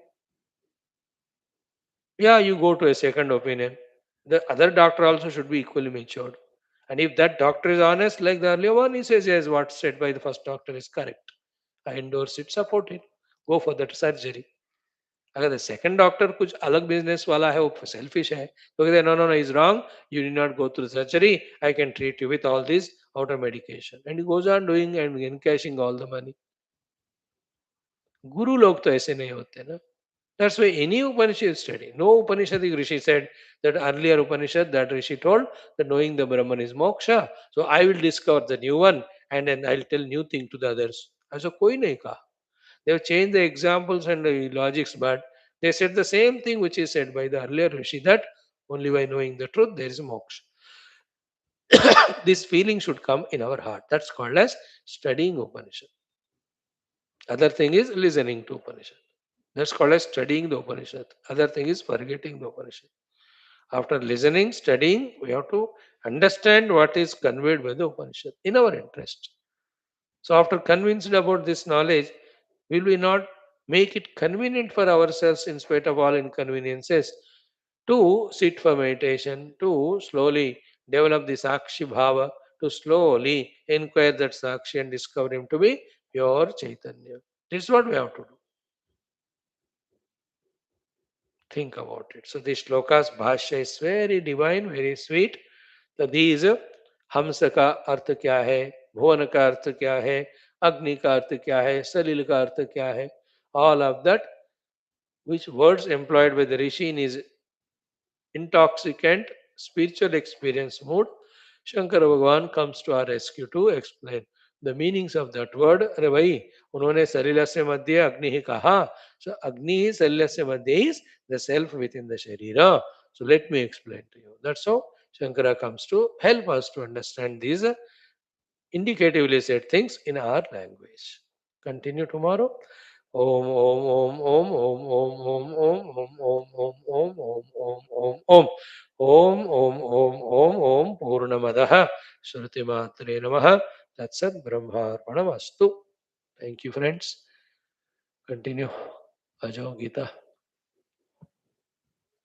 Yeah, you go to a second opinion. The other doctor also should be equally matured. And if that doctor is honest, like the earlier one, he says, yes, what's said by the first doctor is correct. I endorse it, support it. Go for that surgery. अगर the second doctor कुछ अलग business वाला है, वो selfish है, तो कहते हैं, no, he's wrong. You need not go through surgery. I can treat you with all this outer medication. And he goes on doing and encashing all the money. गुरु लोग तो ऐसे नहीं होते ना. That's why any Upanishad study, no Upanishadic Rishi said that earlier Upanishad, that Rishi told that knowing the Brahman is moksha. So I will discover the new one and then I'll tell new thing to the others. ऐसा कोई नहीं कहा. They have changed the examples and the logics, but they said the same thing which is said by the earlier Rishi that only by knowing the truth there is moksha. This feeling should come in our heart. That's called as studying Upanishad. Other thing is listening to Upanishad. That's called as studying the Upanishad. Other thing is forgetting the Upanishad. After listening, studying, we have to understand what is conveyed by the Upanishad in our interest. So, after convinced about this knowledge, will we not make it convenient for ourselves in spite of all inconveniences to sit for meditation, to slowly develop the Sakshi Bhava, to slowly inquire that Sakshi and discover him to be pure Chaitanya? This is what we have to do. Think about it. So, this shloka's bhashya is very divine, very sweet. तो these हंस का अर्थ क्या है, भुवन का अर्थ क्या है, अग्नि का अर्थ क्या है, सलिल का अर्थ क्या है, all of that which words employed by the rishi in his intoxicant spiritual experience mood, Shankara Bhagavan comes to our rescue to explain the meanings of that word. अरे भाई, उन्होंने सलिल से मध्य अग्नि ही कहा. So Agni is सलिल से मध्य is the self within the sharira. So let me explain to you. That's how Shankara comes to help us to understand these indicatively said things in our language. Continue tomorrow. Om Om Om Om Om Om Om Om Om Om Om Om Om Om Om Om Om Om Om Purnamadaha Shruti Matre Namaha. Tatsat Brahmarpanamastu. Thank you, friends. Continue. Ajo Gita.